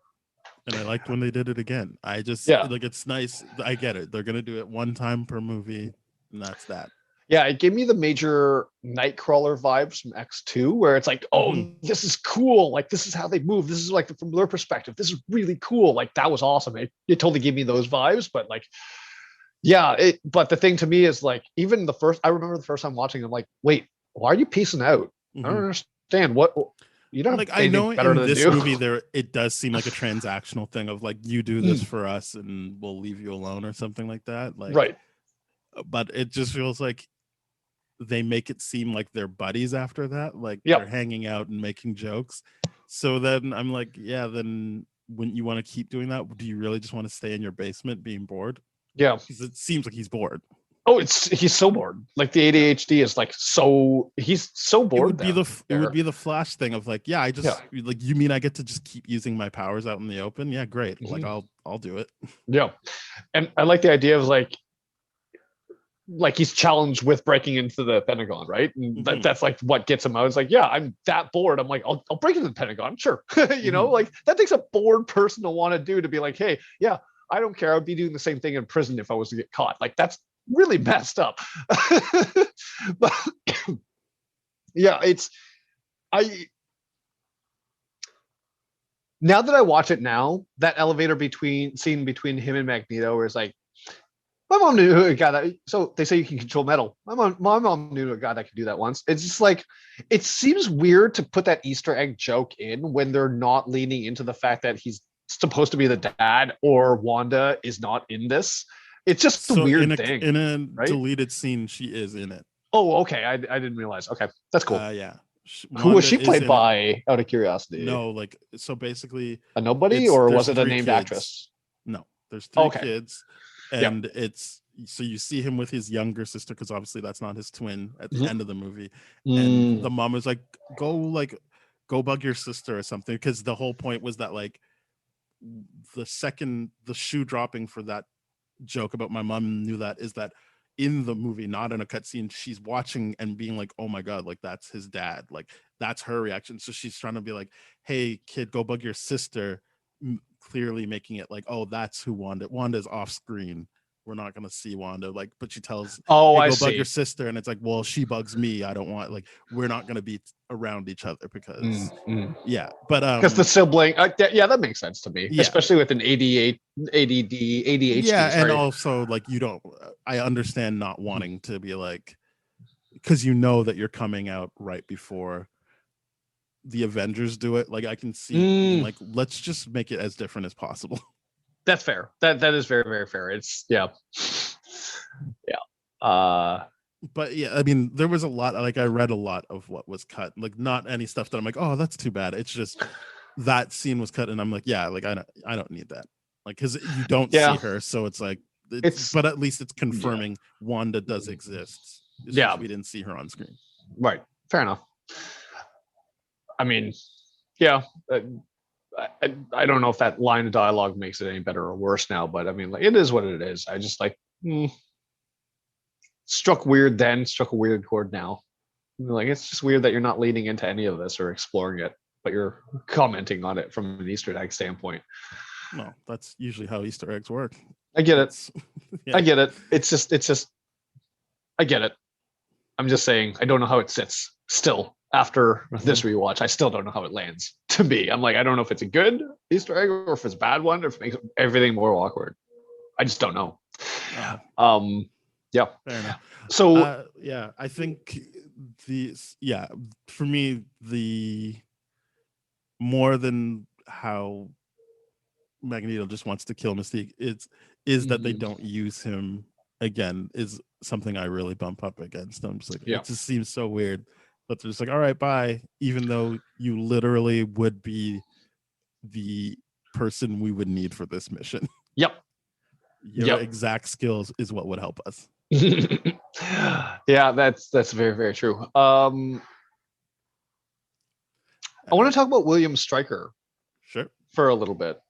And I liked when they did it again. I just like, it's nice. I get it. They're gonna do it one time per movie, and that's that. Yeah, it gave me the major Nightcrawler vibes from X2, where it's like, oh, this is cool. Like, this is how they move. This is like from their perspective. This is really cool. Like, that was awesome. It totally gave me those vibes. But like, yeah, but the thing to me is like, even I remember the first time watching, I'm like, wait, why are you piecing out? I don't understand what. You don't like. I know in this movie it does seem like a transactional thing of like, you do this for us and we'll leave you alone or something like that. Like, right. But it just feels like they make it seem like they're buddies after that, like they're hanging out and making jokes. So then I'm like, yeah, then when you want to keep doing that, do you really just want to stay in your basement being bored? Yeah, because it seems like he's bored. Oh, he's so bored. Like the ADHD is like he's so bored. It would be the Flash thing of like, yeah, like, you mean I get to just keep using my powers out in the open? Yeah, great. Like I'll do it. Yeah, and I like the idea of like he's challenged with breaking into the Pentagon, right? And that's like what gets him out. It's like, yeah, I'm that bored. I'm like, I'll break into the Pentagon, sure. Like that takes a bored person to want to do, to be like, hey, yeah, I don't care. I'd be doing the same thing in prison if I was to get caught. Like that's really messed up. But yeah, now that I watch it now, that elevator scene between him and Magneto, where it's like, My mom knew a guy that. So they say you can control metal. My mom knew a guy that could do that once. It's just like, it seems weird to put that Easter egg joke in when they're not leaning into the fact that he's supposed to be the dad or Wanda is not in this. It's just a weird thing. In a right? deleted scene, she is in it. Oh, okay. I didn't realize. Okay, that's cool. Yeah. Who was she played by? Out of curiosity. No, like, so basically a nobody, or was it a named kids. Actress? No, there's three kids, and it's so you see him with his younger sister, because obviously that's not his twin at the end of the movie, and the mom was like, go bug your sister or something, because the whole point was that, like, the second the shoe dropping for that joke about my mom knew that is that in the movie, not in a cutscene, she's watching and being like, oh my god, like, that's his dad, like, that's her reaction. So she's trying to be like, hey kid, go bug your sister, clearly making it like, oh, that's who Wanda's off screen, we're not going to see Wanda, like, but she tells, hey, go bug your sister, and it's like, well, she bugs me, I don't want, like, we're not going to be around each other because because the sibling, that makes sense to me, especially with an ADHD. And also, like, you don't, I understand not wanting to be like, because you know that you're coming out right before the Avengers do it, like, I can see like, let's just make it as different as possible. That's fair. That is very, very fair. It's but yeah, I mean, there was a lot, like, I read a lot of what was cut, like, not any stuff that I'm like, oh, that's too bad. It's just that scene was cut, and I'm like, yeah, like, I don't need that, like, because you don't see her, so it's like, but at least it's confirming Wanda does exist. We didn't see her on screen. Right. Fair enough. I mean, I don't know if that line of dialogue makes it any better or worse now, but I mean, like, it is what it is. I just like struck weird then, struck a weird chord now. Like, it's just weird that you're not leaning into any of this or exploring it, but you're commenting on it from an Easter egg standpoint. No, that's usually how Easter eggs work. I get it. I get it. It's just I get it. I'm just saying, I don't know how it sits still. After this rewatch, I still don't know how it lands to me. I'm like, I don't know if it's a good Easter egg or if it's a bad one, or if it makes everything more awkward. I just don't know. Fair enough. So I think for me, the more than how Magneto just wants to kill Mystique, is that they don't use him again, is something I really bump up against. I'm just like, it just seems so weird. But they're just like, all right, bye. Even though you literally would be the person we would need for this mission. Yep. Your exact skills is what would help us. Yeah, that's very, very true. I want to talk about William Stryker for a little bit,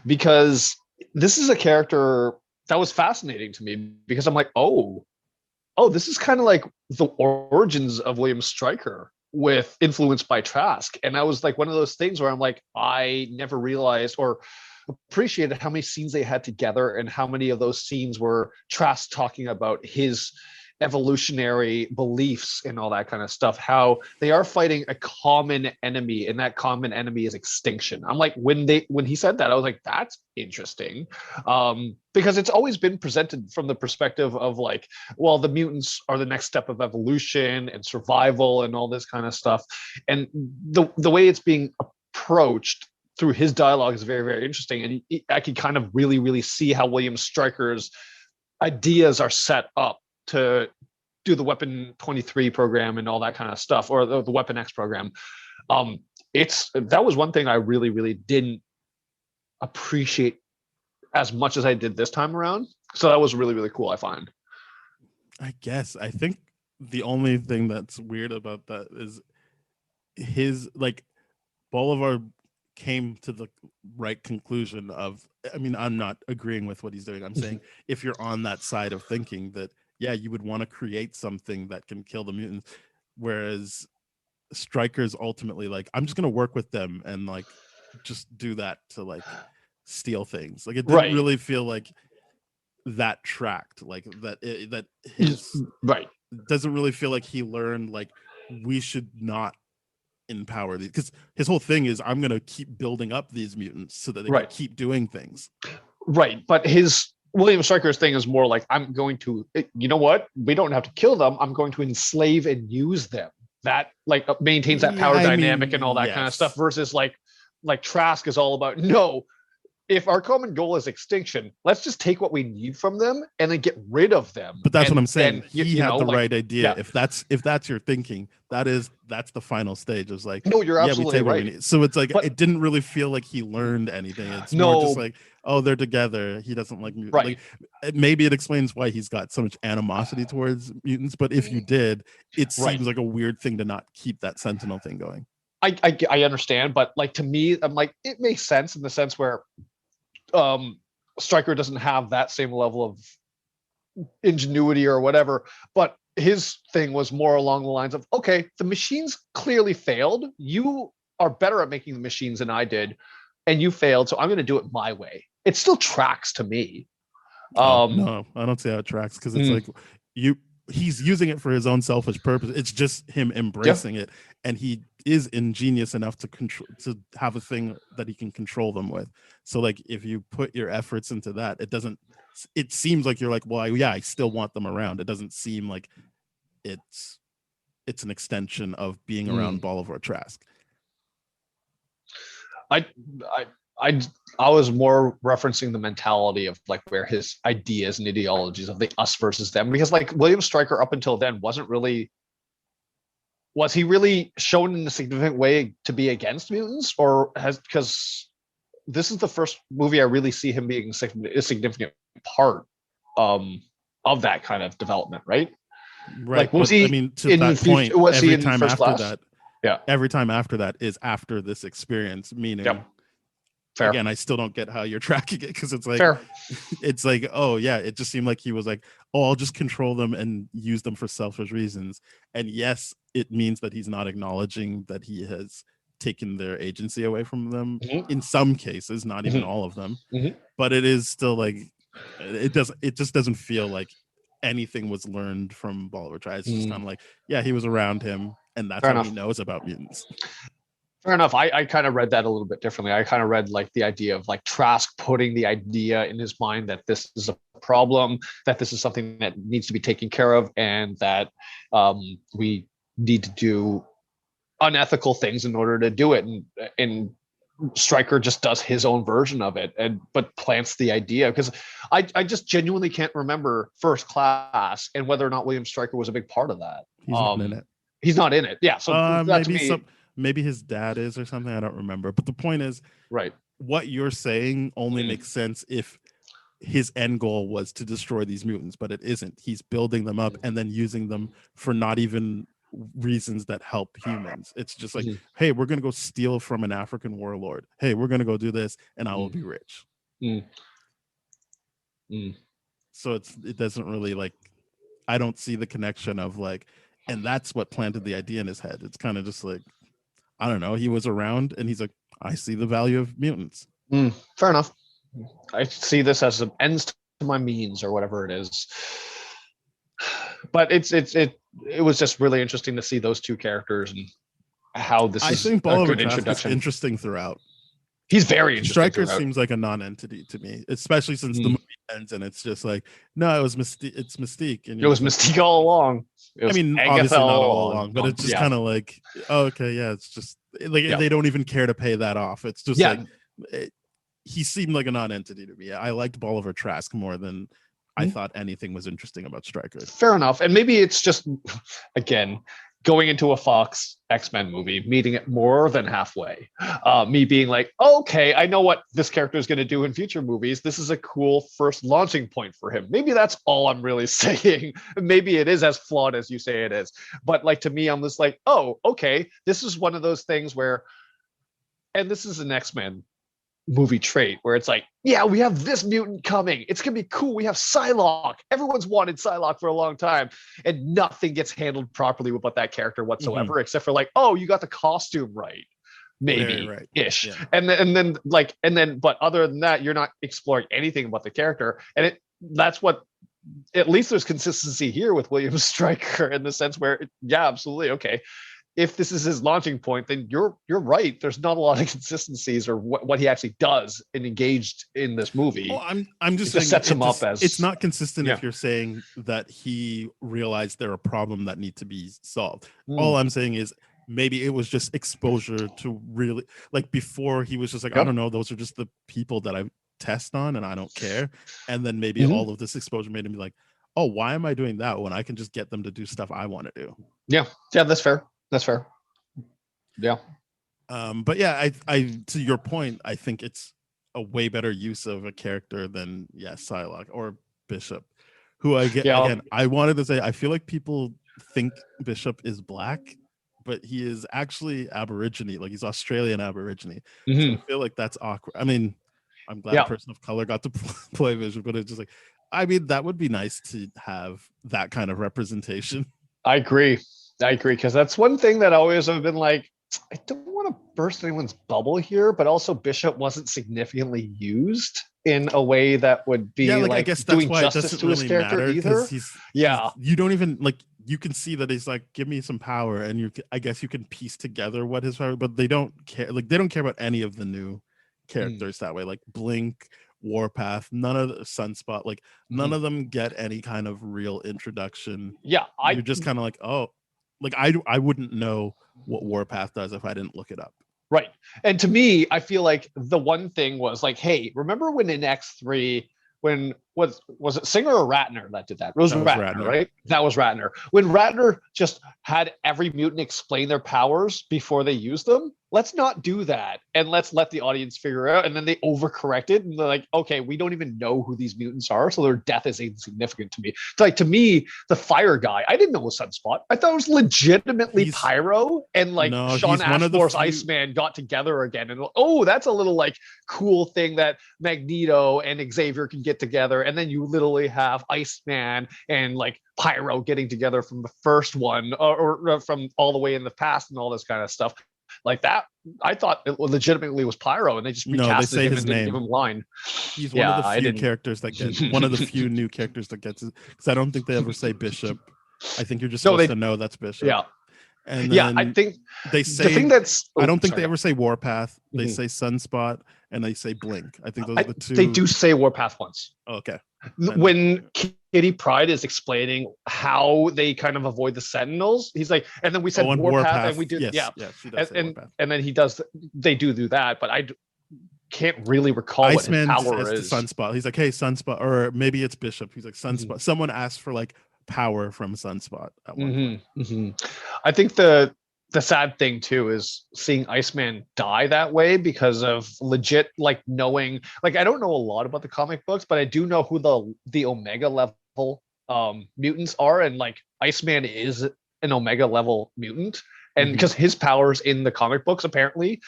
because this is a character that was fascinating to me, because I'm like, oh, this is kind of like the origins of William Stryker with influenced by Trask. And I was like, one of those things where I'm like, I never realized or appreciated how many scenes they had together, and how many of those scenes were Trask talking about his evolutionary beliefs and all that kind of stuff, how they are fighting a common enemy, and that common enemy is extinction. I'm like, when he said that, I was like, that's interesting, because it's always been presented from the perspective of like, well, the mutants are the next step of evolution and survival and all this kind of stuff, and the way it's being approached through his dialogue is very, very interesting, and I can kind of really, really see how William Stryker's ideas are set up to do the Weapon 23 program and all that kind of stuff, or the Weapon X program. That was one thing I really, really didn't appreciate as much as I did this time around. So that was really, really cool, I find. I guess. I think the only thing that's weird about that is his, like, Bolivar came to the right conclusion of, I mean, I'm not agreeing with what he's doing. I'm saying if you're on that side of thinking that, yeah, you would want to create something that can kill the mutants, whereas Stryker's ultimately like, I'm just going to work with them and like just do that to like steal things. Like, it didn't really feel like that tracked, like that his doesn't really feel like he learned like we should not empower these, because his whole thing is, I'm going to keep building up these mutants so that they can keep doing things. Right, but his William Stryker's thing is more like, I'm going to, you know what? We don't have to kill them. I'm going to enslave and use them. That like maintains that power dynamic and all that kind of stuff. Versus like Trask is all about, no, if our common goal is extinction, let's just take what we need from them and then get rid of them. But that's what I'm saying. He had the like, right idea. yeah. If that's your thinking, that's the final stage. It's like, no, you're absolutely right. So it's like, it didn't really feel like he learned anything. It's more just like, oh, they're together. He doesn't like mutants. Right. Like, maybe it explains why he's got so much animosity towards mutants. But if you did, it seems like a weird thing to not keep that Sentinel thing going. I understand, but like to me, I'm like, it makes sense in the sense where Stryker doesn't have that same level of ingenuity or whatever, but his thing was more along the lines of, okay, the machines clearly failed. You are better at making the machines than I did, and you failed, so I'm going to do it my way. It still tracks to me. No, I don't see how it tracks, because it's like he's using it for his own selfish purpose. It's just him embracing it, and he is ingenious enough to have a thing that he can control them with. So like, if you put your efforts into that, it seems like you're like, well, yeah, I still want them around. It doesn't seem like it's an extension of being around Bolivar Trask. I was more referencing the mentality of like where his ideas and ideologies of the us versus them, because like William Stryker up until then was he really shown in a significant way to be against mutants, or because this is the first movie I really see him being a significant part of that kind of development, right? Right. Like, was he? I mean, to that point, was he every in time First after Class? that, yeah, every time after that is after this experience. Meaning, fair. Again, I still don't get how you're tracking it, because it's like, fair. It's like, oh yeah, it just seemed like he was like, oh, I'll just control them and use them for selfish reasons. And yes, it means that he's not acknowledging that he has taken their agency away from them in some cases, not even all of them. But it is still like, it just doesn't feel like anything was learned from Bolivar Trask. It's just kind of like, yeah, he was around him, and that's all he knows about mutants. Fair enough. I kind of read that a little bit differently. I kind of read like the idea of like Trask putting the idea in his mind that this is a problem, that this is something that needs to be taken care of, and that we need to do unethical things in order to do it. And Stryker just does his own version of it, but plants the idea, because I just genuinely can't remember First Class and whether or not William Stryker was a big part of that. He's not in it. He's not in it. Yeah. So maybe his dad is or something. I don't remember. But the point is, right, what you're saying only makes sense if his end goal was to destroy these mutants, but it isn't. He's building them up and then using them for not even reasons that help humans. It's just like, hey, we're going to go steal from an African warlord. Hey, we're going to go do this and I will be rich. So it doesn't really, like, I don't see the connection of like, and that's what planted the idea in his head. It's kind of just like, I don't know. He was around and he's like, I see the value of mutants. Fair enough. I see this as an ends to my means or whatever it is. But it was just really interesting to see those two characters and how this is a good introduction. Interesting throughout. He's very interesting. Stryker seems like a non-entity to me, especially since the movie ends and it's just like, no, it was Mystique. It's Mystique. And it was Mystique all along. I mean, obviously not all along, but it's just kind of like, oh, okay, yeah, it's just like they don't even care to pay that off. It's just like he seemed like a non-entity to me. I liked Bolivar Trask more than I thought anything was interesting about Stryker. Fair enough, and maybe it's just again going into a Fox X-Men movie, meeting it more than halfway. Me being like, okay, I know what this character is going to do in future movies. This is a cool first launching point for him. Maybe that's all I'm really saying. Maybe it is as flawed as you say it is. But like, to me, I'm just like, oh, okay, this is one of those things where, and this is an X-Men movie trait where it's like, yeah, we have this mutant coming. It's gonna be cool. We have Psylocke. Everyone's wanted Psylocke for a long time, and nothing gets handled properly with that character whatsoever, except for like, oh, you got the costume right, maybe ish, and then, but other than that, you're not exploring anything about the character, and that's what. At least there's consistency here with William Stryker in the sense where, yeah, absolutely, okay. if this is his launching point, then you're right. There's not a lot of consistencies or what he actually does and engaged in this movie. Oh, I'm just it saying just sets him up as it's not consistent Yeah. if you're saying that he realized there a problem that need to be solved. Mm. All I'm saying is maybe it was just exposure to really, like, before he was just like, I Yep. don't know, those are just the people that I test on and I don't care. And then maybe Mhm. all of this exposure made him be like, oh, why am I doing that when I can just get them to do stuff I want to do? Yeah, that's fair. Yeah. But yeah, I to your point, I think it's a way better use of a character than Psylocke or Bishop, who I get again. I wanted to say I feel like people think Bishop is black, but he is actually Aborigine, like he's Australian Aborigine. So I feel like that's awkward. I mean, I'm glad a person of color got to play Bishop, but it's just like, I mean, that would be nice to have that kind of representation. I agree, because that's one thing that I always have been like, I don't want to burst anyone's bubble here, but also Bishop wasn't significantly used in a way that would be I guess that's doing why justice it doesn't to his really character matter, either. You don't even like, you can see that he's like, give me some power, and I guess you can piece together what his power, but they don't care. Like, they don't care about any of the new characters that way. Like Blink, Warpath, none of the Sunspot, like none of them get any kind of real introduction. You're just kind of like, oh, like I wouldn't know what Warpath does if I didn't look it up. Right. And to me, I feel like the one thing was like, hey, remember when in X3, when was it Singer or Ratner that did that? It was Ratner, right? That was Ratner. When Ratner just had every mutant explain their powers before they used them, let's not do that. And let's let the audience figure out. And then they overcorrected and they're like, okay, we don't even know who these mutants are. So their death is insignificant to me. It's like, to me, the fire guy, I didn't know it was Sunspot. I thought it was legitimately Pyro and like Sean Ashmore's Iceman got together again. And oh, that's a little like cool thing that Magneto and Xavier can get together. And then you literally have Iceman and like Pyro getting together from the first one or from all the way in the past and all this kind of stuff. Like that, I thought it legitimately was Pyro, and they just recasted him and didn't give him a line. He's one of the few characters that gets one of the few new characters that gets it, because I don't think they ever say Bishop. I think you're just supposed to know that's Bishop. Yeah. And then I think they say the thing that's I don't think they ever say Warpath. They say Sunspot and they say Blink. I think those are the two. They do say Warpath once. Oh, okay. When Kitty Pryde is explaining how they kind of avoid the Sentinels, he's like, and then we said Warpath, and we did, she does say Warpath. And then they do that, but I can't really recall Iceman what his power is. Sunspot. He's like, hey, Sunspot, or maybe it's Bishop. He's like, Sunspot. Someone asked for like power from Sunspot at one point. I think the sad thing too is seeing Iceman die that way because of legit like knowing, like, I don't know a lot about the comic books, but I do know who the Omega level mutants are, and like Iceman is an Omega level mutant, and because his powers in the comic books apparently,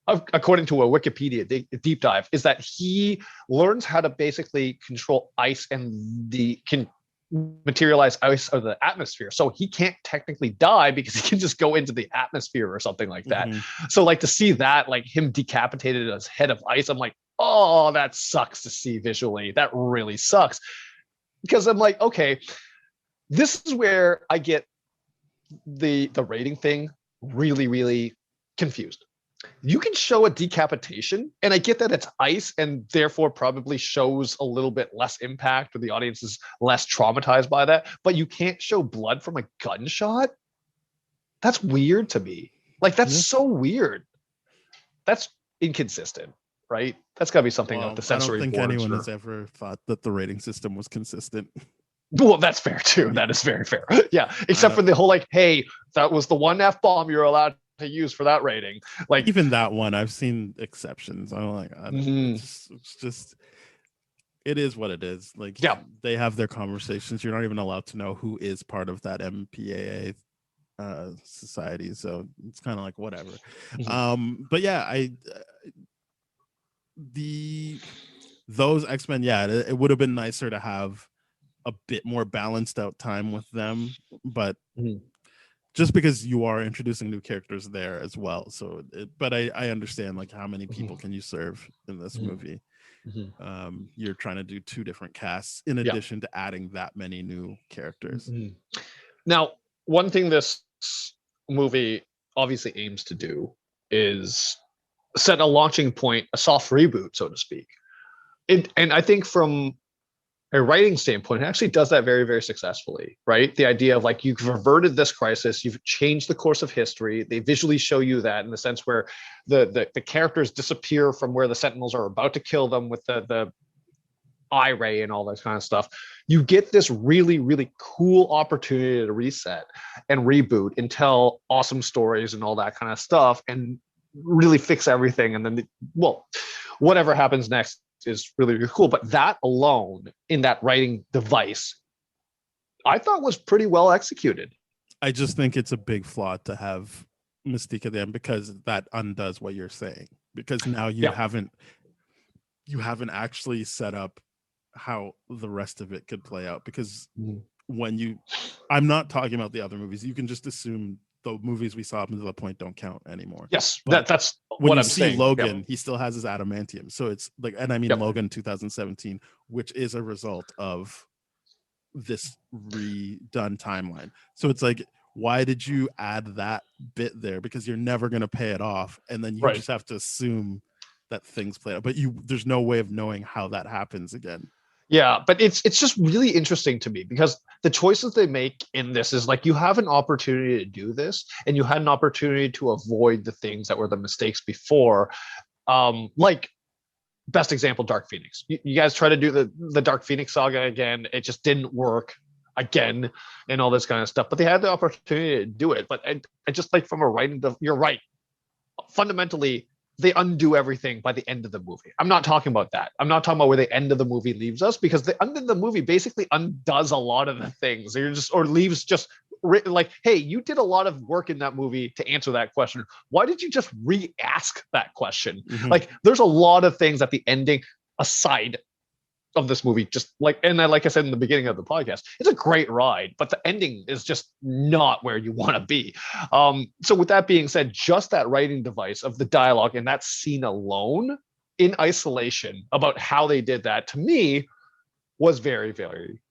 according to a Wikipedia deep dive, is that he learns how to basically control ice and can materialize ice of the atmosphere, so he can't technically die because he can just go into the atmosphere or something like that. So like to see that, like him decapitated as head of ice, I'm like, oh, that sucks to see visually. That really sucks, because I'm like, okay, this is where I get the rating thing really, really confused. You can show a decapitation, and I get that it's ice and therefore probably shows a little bit less impact, or the audience is less traumatized by that, but you can't show blood from a gunshot. That's weird to me. Like, that's so weird. That's inconsistent, right? That's got to be something that the sensory boards. I don't think anyone has ever thought that the rating system was consistent. Well, that's fair too. That is very fair. Yeah, except for the whole like, hey, that was the one F-bomb you're allowed to use for that rating. Like, even that one, I've seen exceptions. I'm like, it's just, it is what it is. Like, they have their conversations. You're not even allowed to know who is part of that MPAA society, so it's kind of like whatever. But yeah, those X-Men, it would have been nicer to have a bit more balanced out time with them, but just because you are introducing new characters there as well. So, but I understand like how many people can you serve in this movie. You're trying to do two different casts in addition to adding that many new characters. Now, one thing this movie obviously aims to do is set a launching point, a soft reboot, so to speak. And I think from a writing standpoint, it actually does that very, very successfully, right? The idea of like you've reverted this crisis, you've changed the course of history. They visually show you that in the sense where the characters disappear from where the Sentinels are about to kill them with the eye ray and all that kind of stuff. You get this really, really cool opportunity to reset and reboot and tell awesome stories and all that kind of stuff and really fix everything. And then, whatever happens next is really, really cool. But that alone in that writing device, I thought was pretty well executed. I just think it's a big flaw to have Mystique at the end because that undoes what you're saying. Because now you haven't actually set up how the rest of it could play out. Because I'm not talking about the other movies. You can just assume the movies we saw up until that point don't count anymore. Yes, but that's when what you I'm see saying. Logan, he still has his adamantium. So it's like, and I mean Logan 2017, which is a result of this redone timeline. So it's like, why did you add that bit there? Because you're never going to pay it off, and then you just have to assume that things play out. But there's no way of knowing how that happens again. Yeah, but it's just really interesting to me because the choices they make in this is like you have an opportunity to do this and you had an opportunity to avoid the things that were the mistakes before. Like best example, Dark Phoenix. You guys try to do the Dark Phoenix saga again. It just didn't work again and all this kind of stuff. But they had the opportunity to do it. But I just like from a writing, you're right. Fundamentally, they undo everything by the end of the movie. I'm not talking about that. I'm not talking about where the end of the movie leaves us because the end of the movie basically undoes a lot of the things. Or leaves just like, hey, you did a lot of work in that movie to answer that question. Why did you just re-ask that question? Mm-hmm. Like, there's a lot of things at the ending aside of this movie, just like, and I, like I said in the beginning of the podcast, it's a great ride, but the ending is just not where you want to be. So with that being said, just that writing device of the dialogue and that scene alone in isolation about how they did that, to me, was very, very,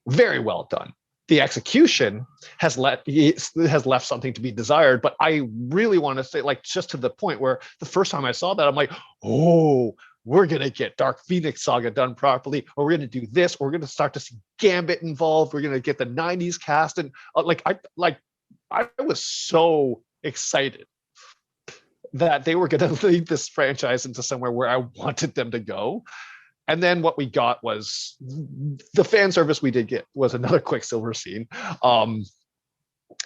very well done. The execution has left something to be desired, but I really want to say, like, just to the point where the first time I saw that, I'm like, oh, we're going to get Dark Phoenix saga done properly, or we're going to do this, or we're going to start to see Gambit involved. We're going to get the 90s cast. And I was so excited that they were going to lead this franchise into somewhere where I wanted them to go. And then what we got was the fan service we did get was another Quicksilver scene. And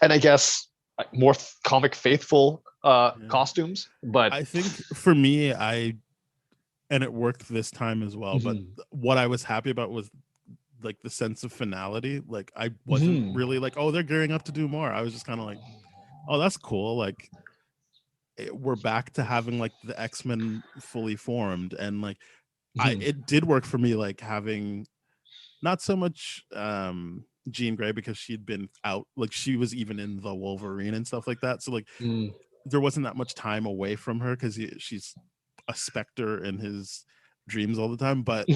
I guess more comic faithful costumes. But I think for me, and it worked this time as well. But what I was happy about was like the sense of finality. Like I wasn't really like, oh, they're gearing up to do more. I was just kind of like, oh, that's cool. Like we're back to having like the X-Men fully formed. And like it did work for me, like having not so much Jean Grey because she'd been out, like she was even in the Wolverine and stuff like that. So like there wasn't that much time away from her because she's a specter in his dreams all the time. But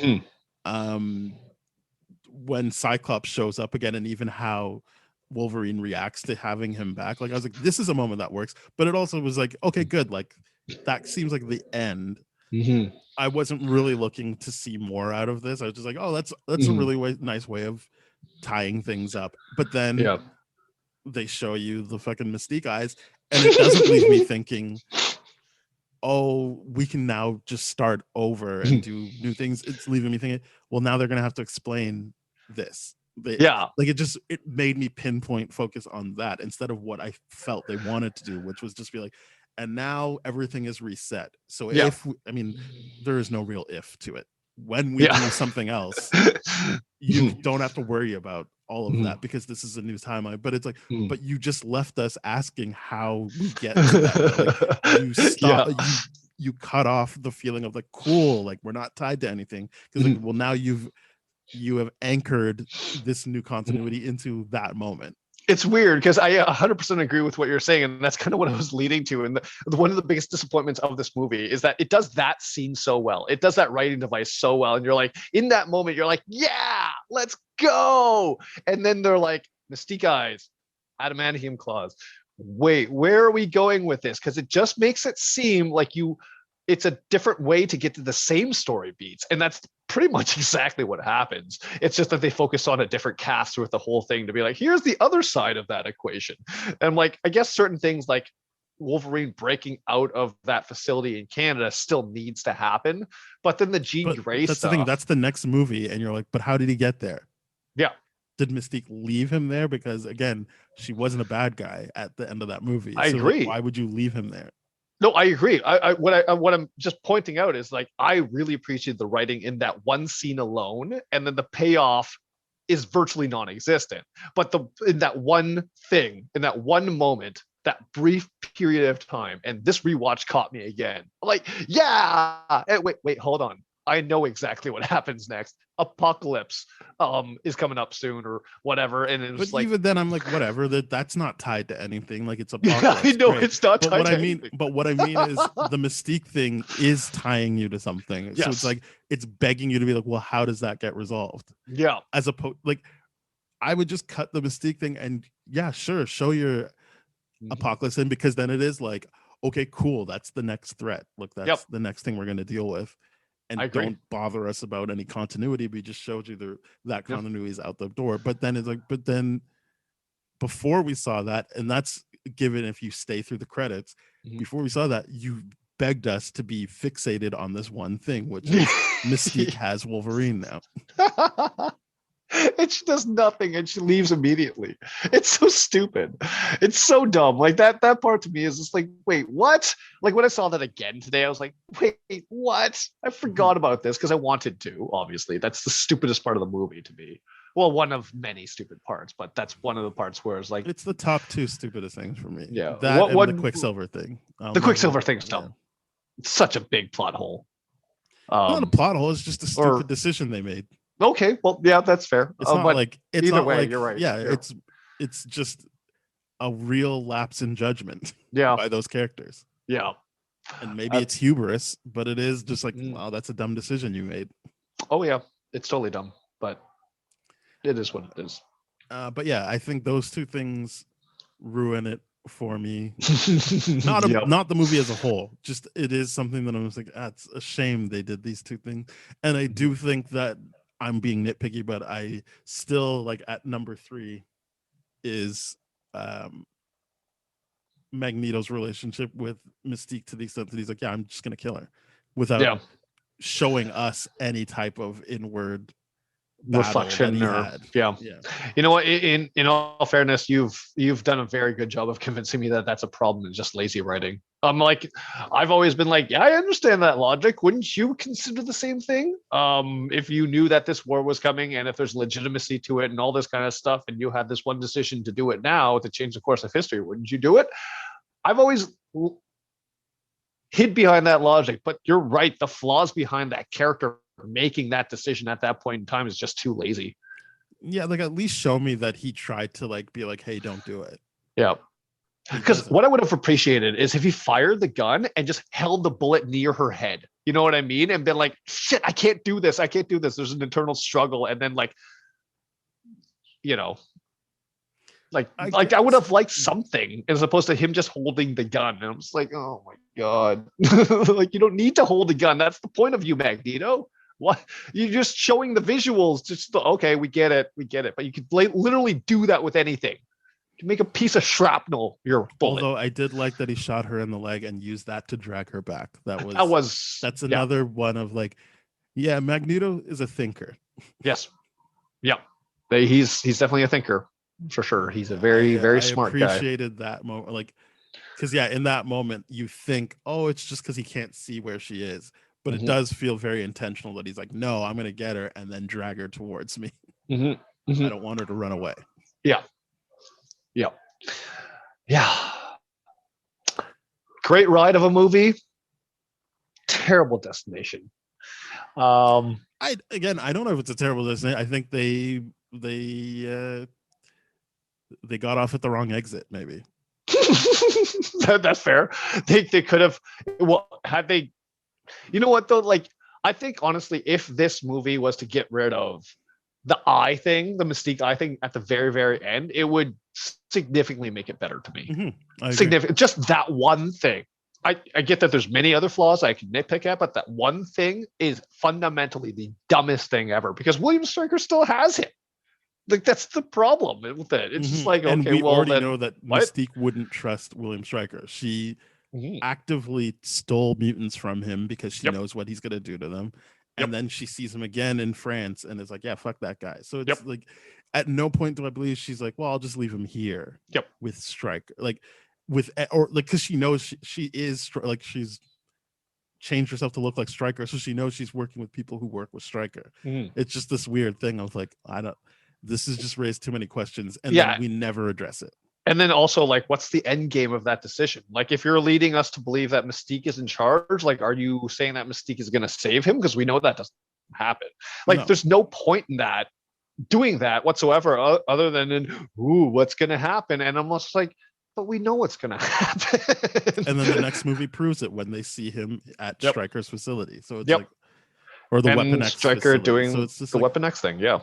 when Cyclops shows up again, and even how Wolverine reacts to having him back, like I was like, this is a moment that works. But it also was like, okay, good, like that seems like the end. I wasn't really looking to see more out of this. I was just like, oh, that's a really nice way of tying things up. But then they show you the fucking Mystique eyes, and it doesn't leave me thinking, oh, we can now just start over and do new things. It's leaving me thinking, well, now they're gonna have to explain this. Like it made me pinpoint focus on that instead of what I felt they wanted to do, which was just be like, and now everything is reset. So there is no real if to it. When we do something else, you don't have to worry about all of that because this is a new timeline. But it's like, but you just left us asking how we get to that. Like, you stop, you cut off the feeling of like, cool, like we're not tied to anything because like, well, now you have anchored this new continuity into that moment. It's weird because I 100% agree with what you're saying, and that's kind of what I was leading to. And one of the biggest disappointments of this movie is that it does that scene so well. It does that writing device so well, and you're like, in that moment, you're like, yeah, let's go. And then they're like, Mystique eyes, adamantium claws. wait, where are we going with this? Because it just makes it seem like it's a different way to get to the same story beats. And that's pretty much exactly what happens. It's just that they focus on a different cast with the whole thing to be like, here's the other side of that equation. And like, I guess certain things like Wolverine breaking out of that facility in Canada still needs to happen. But then the Jean Grey that's stuff. the thing. That's the next movie. And you're like, but how did he get there? Yeah. Did Mystique leave him there? Because again, she wasn't a bad guy at the end of that movie. I agree. Why would you leave him there? No, I agree. What I'm just pointing out is like I really appreciate the writing in that one scene alone, and then the payoff is virtually non-existent. But in that one thing, in that one moment, that brief period of time, and this rewatch caught me again. Like, yeah, hey, wait, hold on. I know exactly what happens next. Apocalypse is coming up soon or whatever. And it was but even then I'm like, whatever, that's not tied to anything. Like it's Apocalypse. Yeah, I know, great. It's not tied to anything. But what I mean is the Mystique thing is tying you to something. Yes. So it's like, it's begging you to be like, well, how does that get resolved? Yeah. As opposed, like, I would just cut the Mystique thing and yeah, sure, show your Apocalypse in, because then it is like, okay, cool, that's the next threat. Look, that's the next thing we're going to deal with. And don't bother us about any continuity. We just showed you that continuity is out the door. But then it's like, before we saw that, and that's given if you stay through the credits, before we saw that, you begged us to be fixated on this one thing, which is Mystique has Wolverine now. And she does nothing and she leaves immediately. It's so stupid. It's so dumb. Like that part to me is just like, wait, what? Like when I saw that again today, I was like, wait, what? I forgot about this because I wanted to, obviously. That's the stupidest part of the movie to me. Well, one of many stupid parts, but that's one of the parts where it's like, it's the top two stupidest things for me. Yeah. That and the Quicksilver thing. The Quicksilver thing's dumb. It's such a big plot hole. Not a plot hole, it's just a stupid decision they made. Okay, well, yeah, that's fair. It's not like it's either not way, like, you're right. Yeah, it's just a real lapse in judgment. Yeah, by those characters. Yeah, and maybe it's hubris, but it is just like, wow, that's a dumb decision you made. Oh yeah, it's totally dumb, but it is what it is. But yeah, I think those two things ruin it for me. Not the movie as a whole. Just it is something that I was like, it's a shame they did these two things, and I do think that. I'm being nitpicky, but I still like at number 3 is Magneto's relationship with Mystique, to the extent that he's like, yeah, I'm just gonna kill her, without showing us any type of inward reflection or yeah. You know what, in all fairness, you've done a very good job of convincing me that that's a problem and just lazy writing. I'm like, I've always been like, yeah, I understand that logic. Wouldn't you consider the same thing if you knew that this war was coming and if there's legitimacy to it and all this kind of stuff, and you had this one decision to do it now to change the course of history? Wouldn't you do it? I've always hid behind that logic, but you're right, the flaws behind that character making that decision at that point in time is just too lazy. Yeah, like at least show me that he tried to like be like, hey, don't do it. Yeah, because what I would have appreciated is if he fired the gun and just held the bullet near her head, you know what I mean, and been like, shit, I can't do this, there's an internal struggle, and then like, you know, I would have liked something as opposed to him just holding the gun. And I'm just like, oh my god. Like, you don't need to hold the gun. That's the point of you, Magneto. What? You're just showing the visuals. Just okay, we get it. But you could literally do that with anything. You can make a piece of shrapnel your bullet. Although I did like that he shot her in the leg and used that to drag her back. That's another one of like, yeah, Magneto is a thinker. Yes. Yeah. He's definitely a thinker. For sure. He's a very smart guy. I appreciated that moment. Like, because in that moment you think, oh, it's just because he can't see where she is. But it does feel very intentional that he's like, no, I'm going to get her and then drag her towards me. I don't want her to run away. Yeah. Great ride of a movie. Terrible destination. I don't know if it's a terrible destination. I think they got off at the wrong exit, maybe. That's fair. They could have, well, had they, you know what though, like, I think honestly, if this movie was to get rid of the eye thing, the Mystique eye thing at the very, very end, it would significantly make it better to me. Mm-hmm. Significant, just that one thing. I get that there's many other flaws I can nitpick at, but that one thing is fundamentally the dumbest thing ever because William Stryker still has him. Like that's the problem with it. It's just like, and okay, we well, already then, know that what? Mystique wouldn't trust William Stryker. She actively stole mutants from him because she knows what he's gonna do to them. And then she sees him again in France and is like, yeah, fuck that guy. So it's like at no point do I believe she's like, well, I'll just leave him here with Stryker. Like because she knows she is like she's changed herself to look like Stryker, so she knows she's working with people who work with Stryker. It's just this weird thing of like, this has just raised too many questions and then we never address it. And then also, like, what's the end game of that decision? Like, if you're leading us to believe that Mystique is in charge, like, are you saying that Mystique is going to save him? Because we know that doesn't happen. Like, there's no point in that, doing that whatsoever, other than, what's going to happen? And I'm just like, but we know what's going to happen. And then the next movie proves it when they see him at Stryker's facility. So it's like, or the Weapon X Stryker facility. doing so it's just the Weapon X thing. Yeah.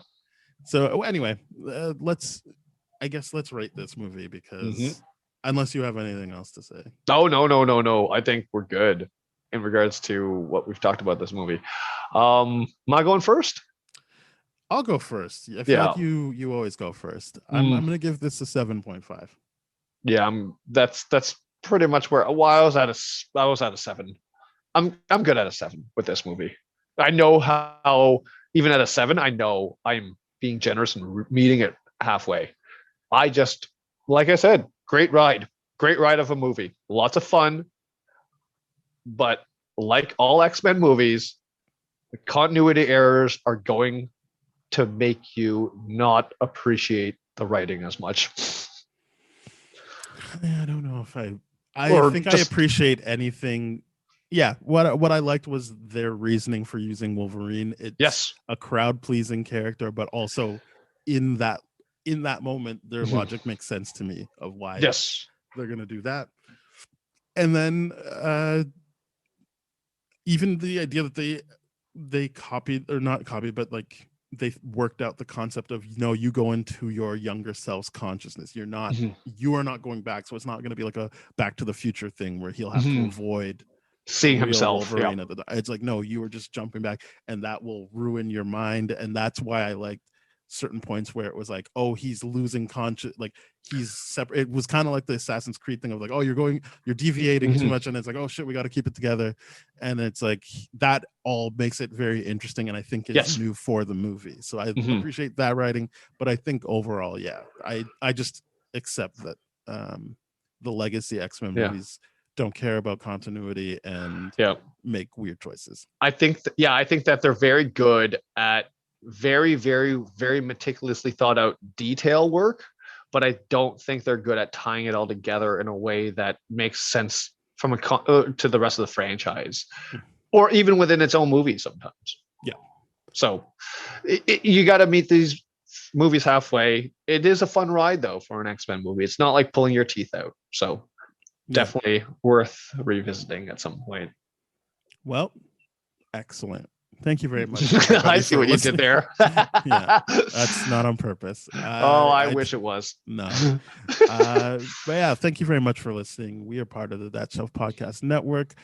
So anyway, let's rate this movie because unless you have anything else to say. No. I think we're good in regards to what we've talked about this movie. Am I going first? I'll go first. I feel like you always go first. I'm going to give this a 7.5. Yeah, that's pretty much where. Well, I was at a 7. I'm good at a 7 with this movie. I know how even at a 7, I know I'm being generous and meeting it halfway. I just, like I said, great ride of a movie, lots of fun. But like all X-Men movies, the continuity errors are going to make you not appreciate the writing as much. I don't know if I think I appreciate anything. Yeah, what I liked was their reasoning for using Wolverine. It's a crowd-pleasing character, but also in that moment, their logic makes sense to me of why they're gonna do that. And then even the idea that they copied, or not copied, but like they worked out the concept of, you go into your younger self's consciousness. You are not going back. So it's not going to be like a Back to the Future thing where he'll have to avoid seeing himself. Wolverine it's like, no, you were just jumping back, and that will ruin your mind. And that's why I liked certain points where it was like, oh, he's losing conscious, like he's separate. It was kind of like the Assassin's Creed thing of like, oh, you're deviating too much, and it's like, oh shit, we got to keep it together. And it's like that all makes it very interesting, and I think it's new for the movie. So I appreciate that writing, but I think overall, I just accept that the legacy X-Men movies don't care about continuity and make weird choices. I think that they're very good at very, very, very meticulously thought out detail work, but I don't think they're good at tying it all together in a way that makes sense from to the rest of the franchise, or even within its own movie sometimes. Yeah. So you got to meet these movies halfway. It is a fun ride though for an X-Men movie. It's not like pulling your teeth out. So definitely worth revisiting at some point. Well, excellent. Thank you very much. I see what you did there. Yeah, that's not on purpose. I wish it was. No. But yeah, thank you very much for listening. We are part of the That Shelf Podcast Network,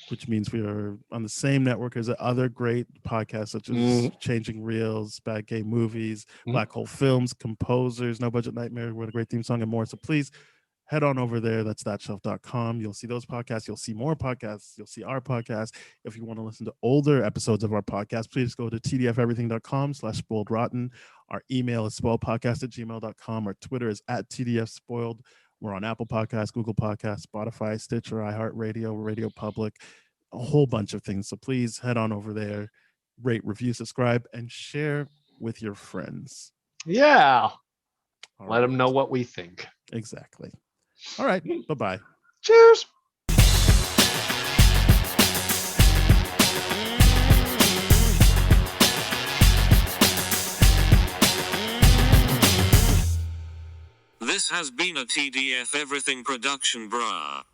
which means we are on the same network as other great podcasts such as Changing Reels, Bad Gay Movies, Black Hole Films, Composers, No Budget Nightmare with a great theme song, and more. So please head on over there. That's thatshelf.com. You'll see those podcasts. You'll see more podcasts. You'll see our podcast. If you want to listen to older episodes of our podcast, please go to tdfeverything.com/spoiledrotten. Our email is spoiledpodcast@gmail.com. Our Twitter is @tdfspoiled. We're on Apple Podcasts, Google Podcasts, Spotify, Stitcher, iHeartRadio, Radio Public, a whole bunch of things. So please head on over there, rate, review, subscribe, and share with your friends. Yeah. Let them know what we think. Exactly. All right. Bye-bye. Cheers. This has been a TDF Everything production, brah.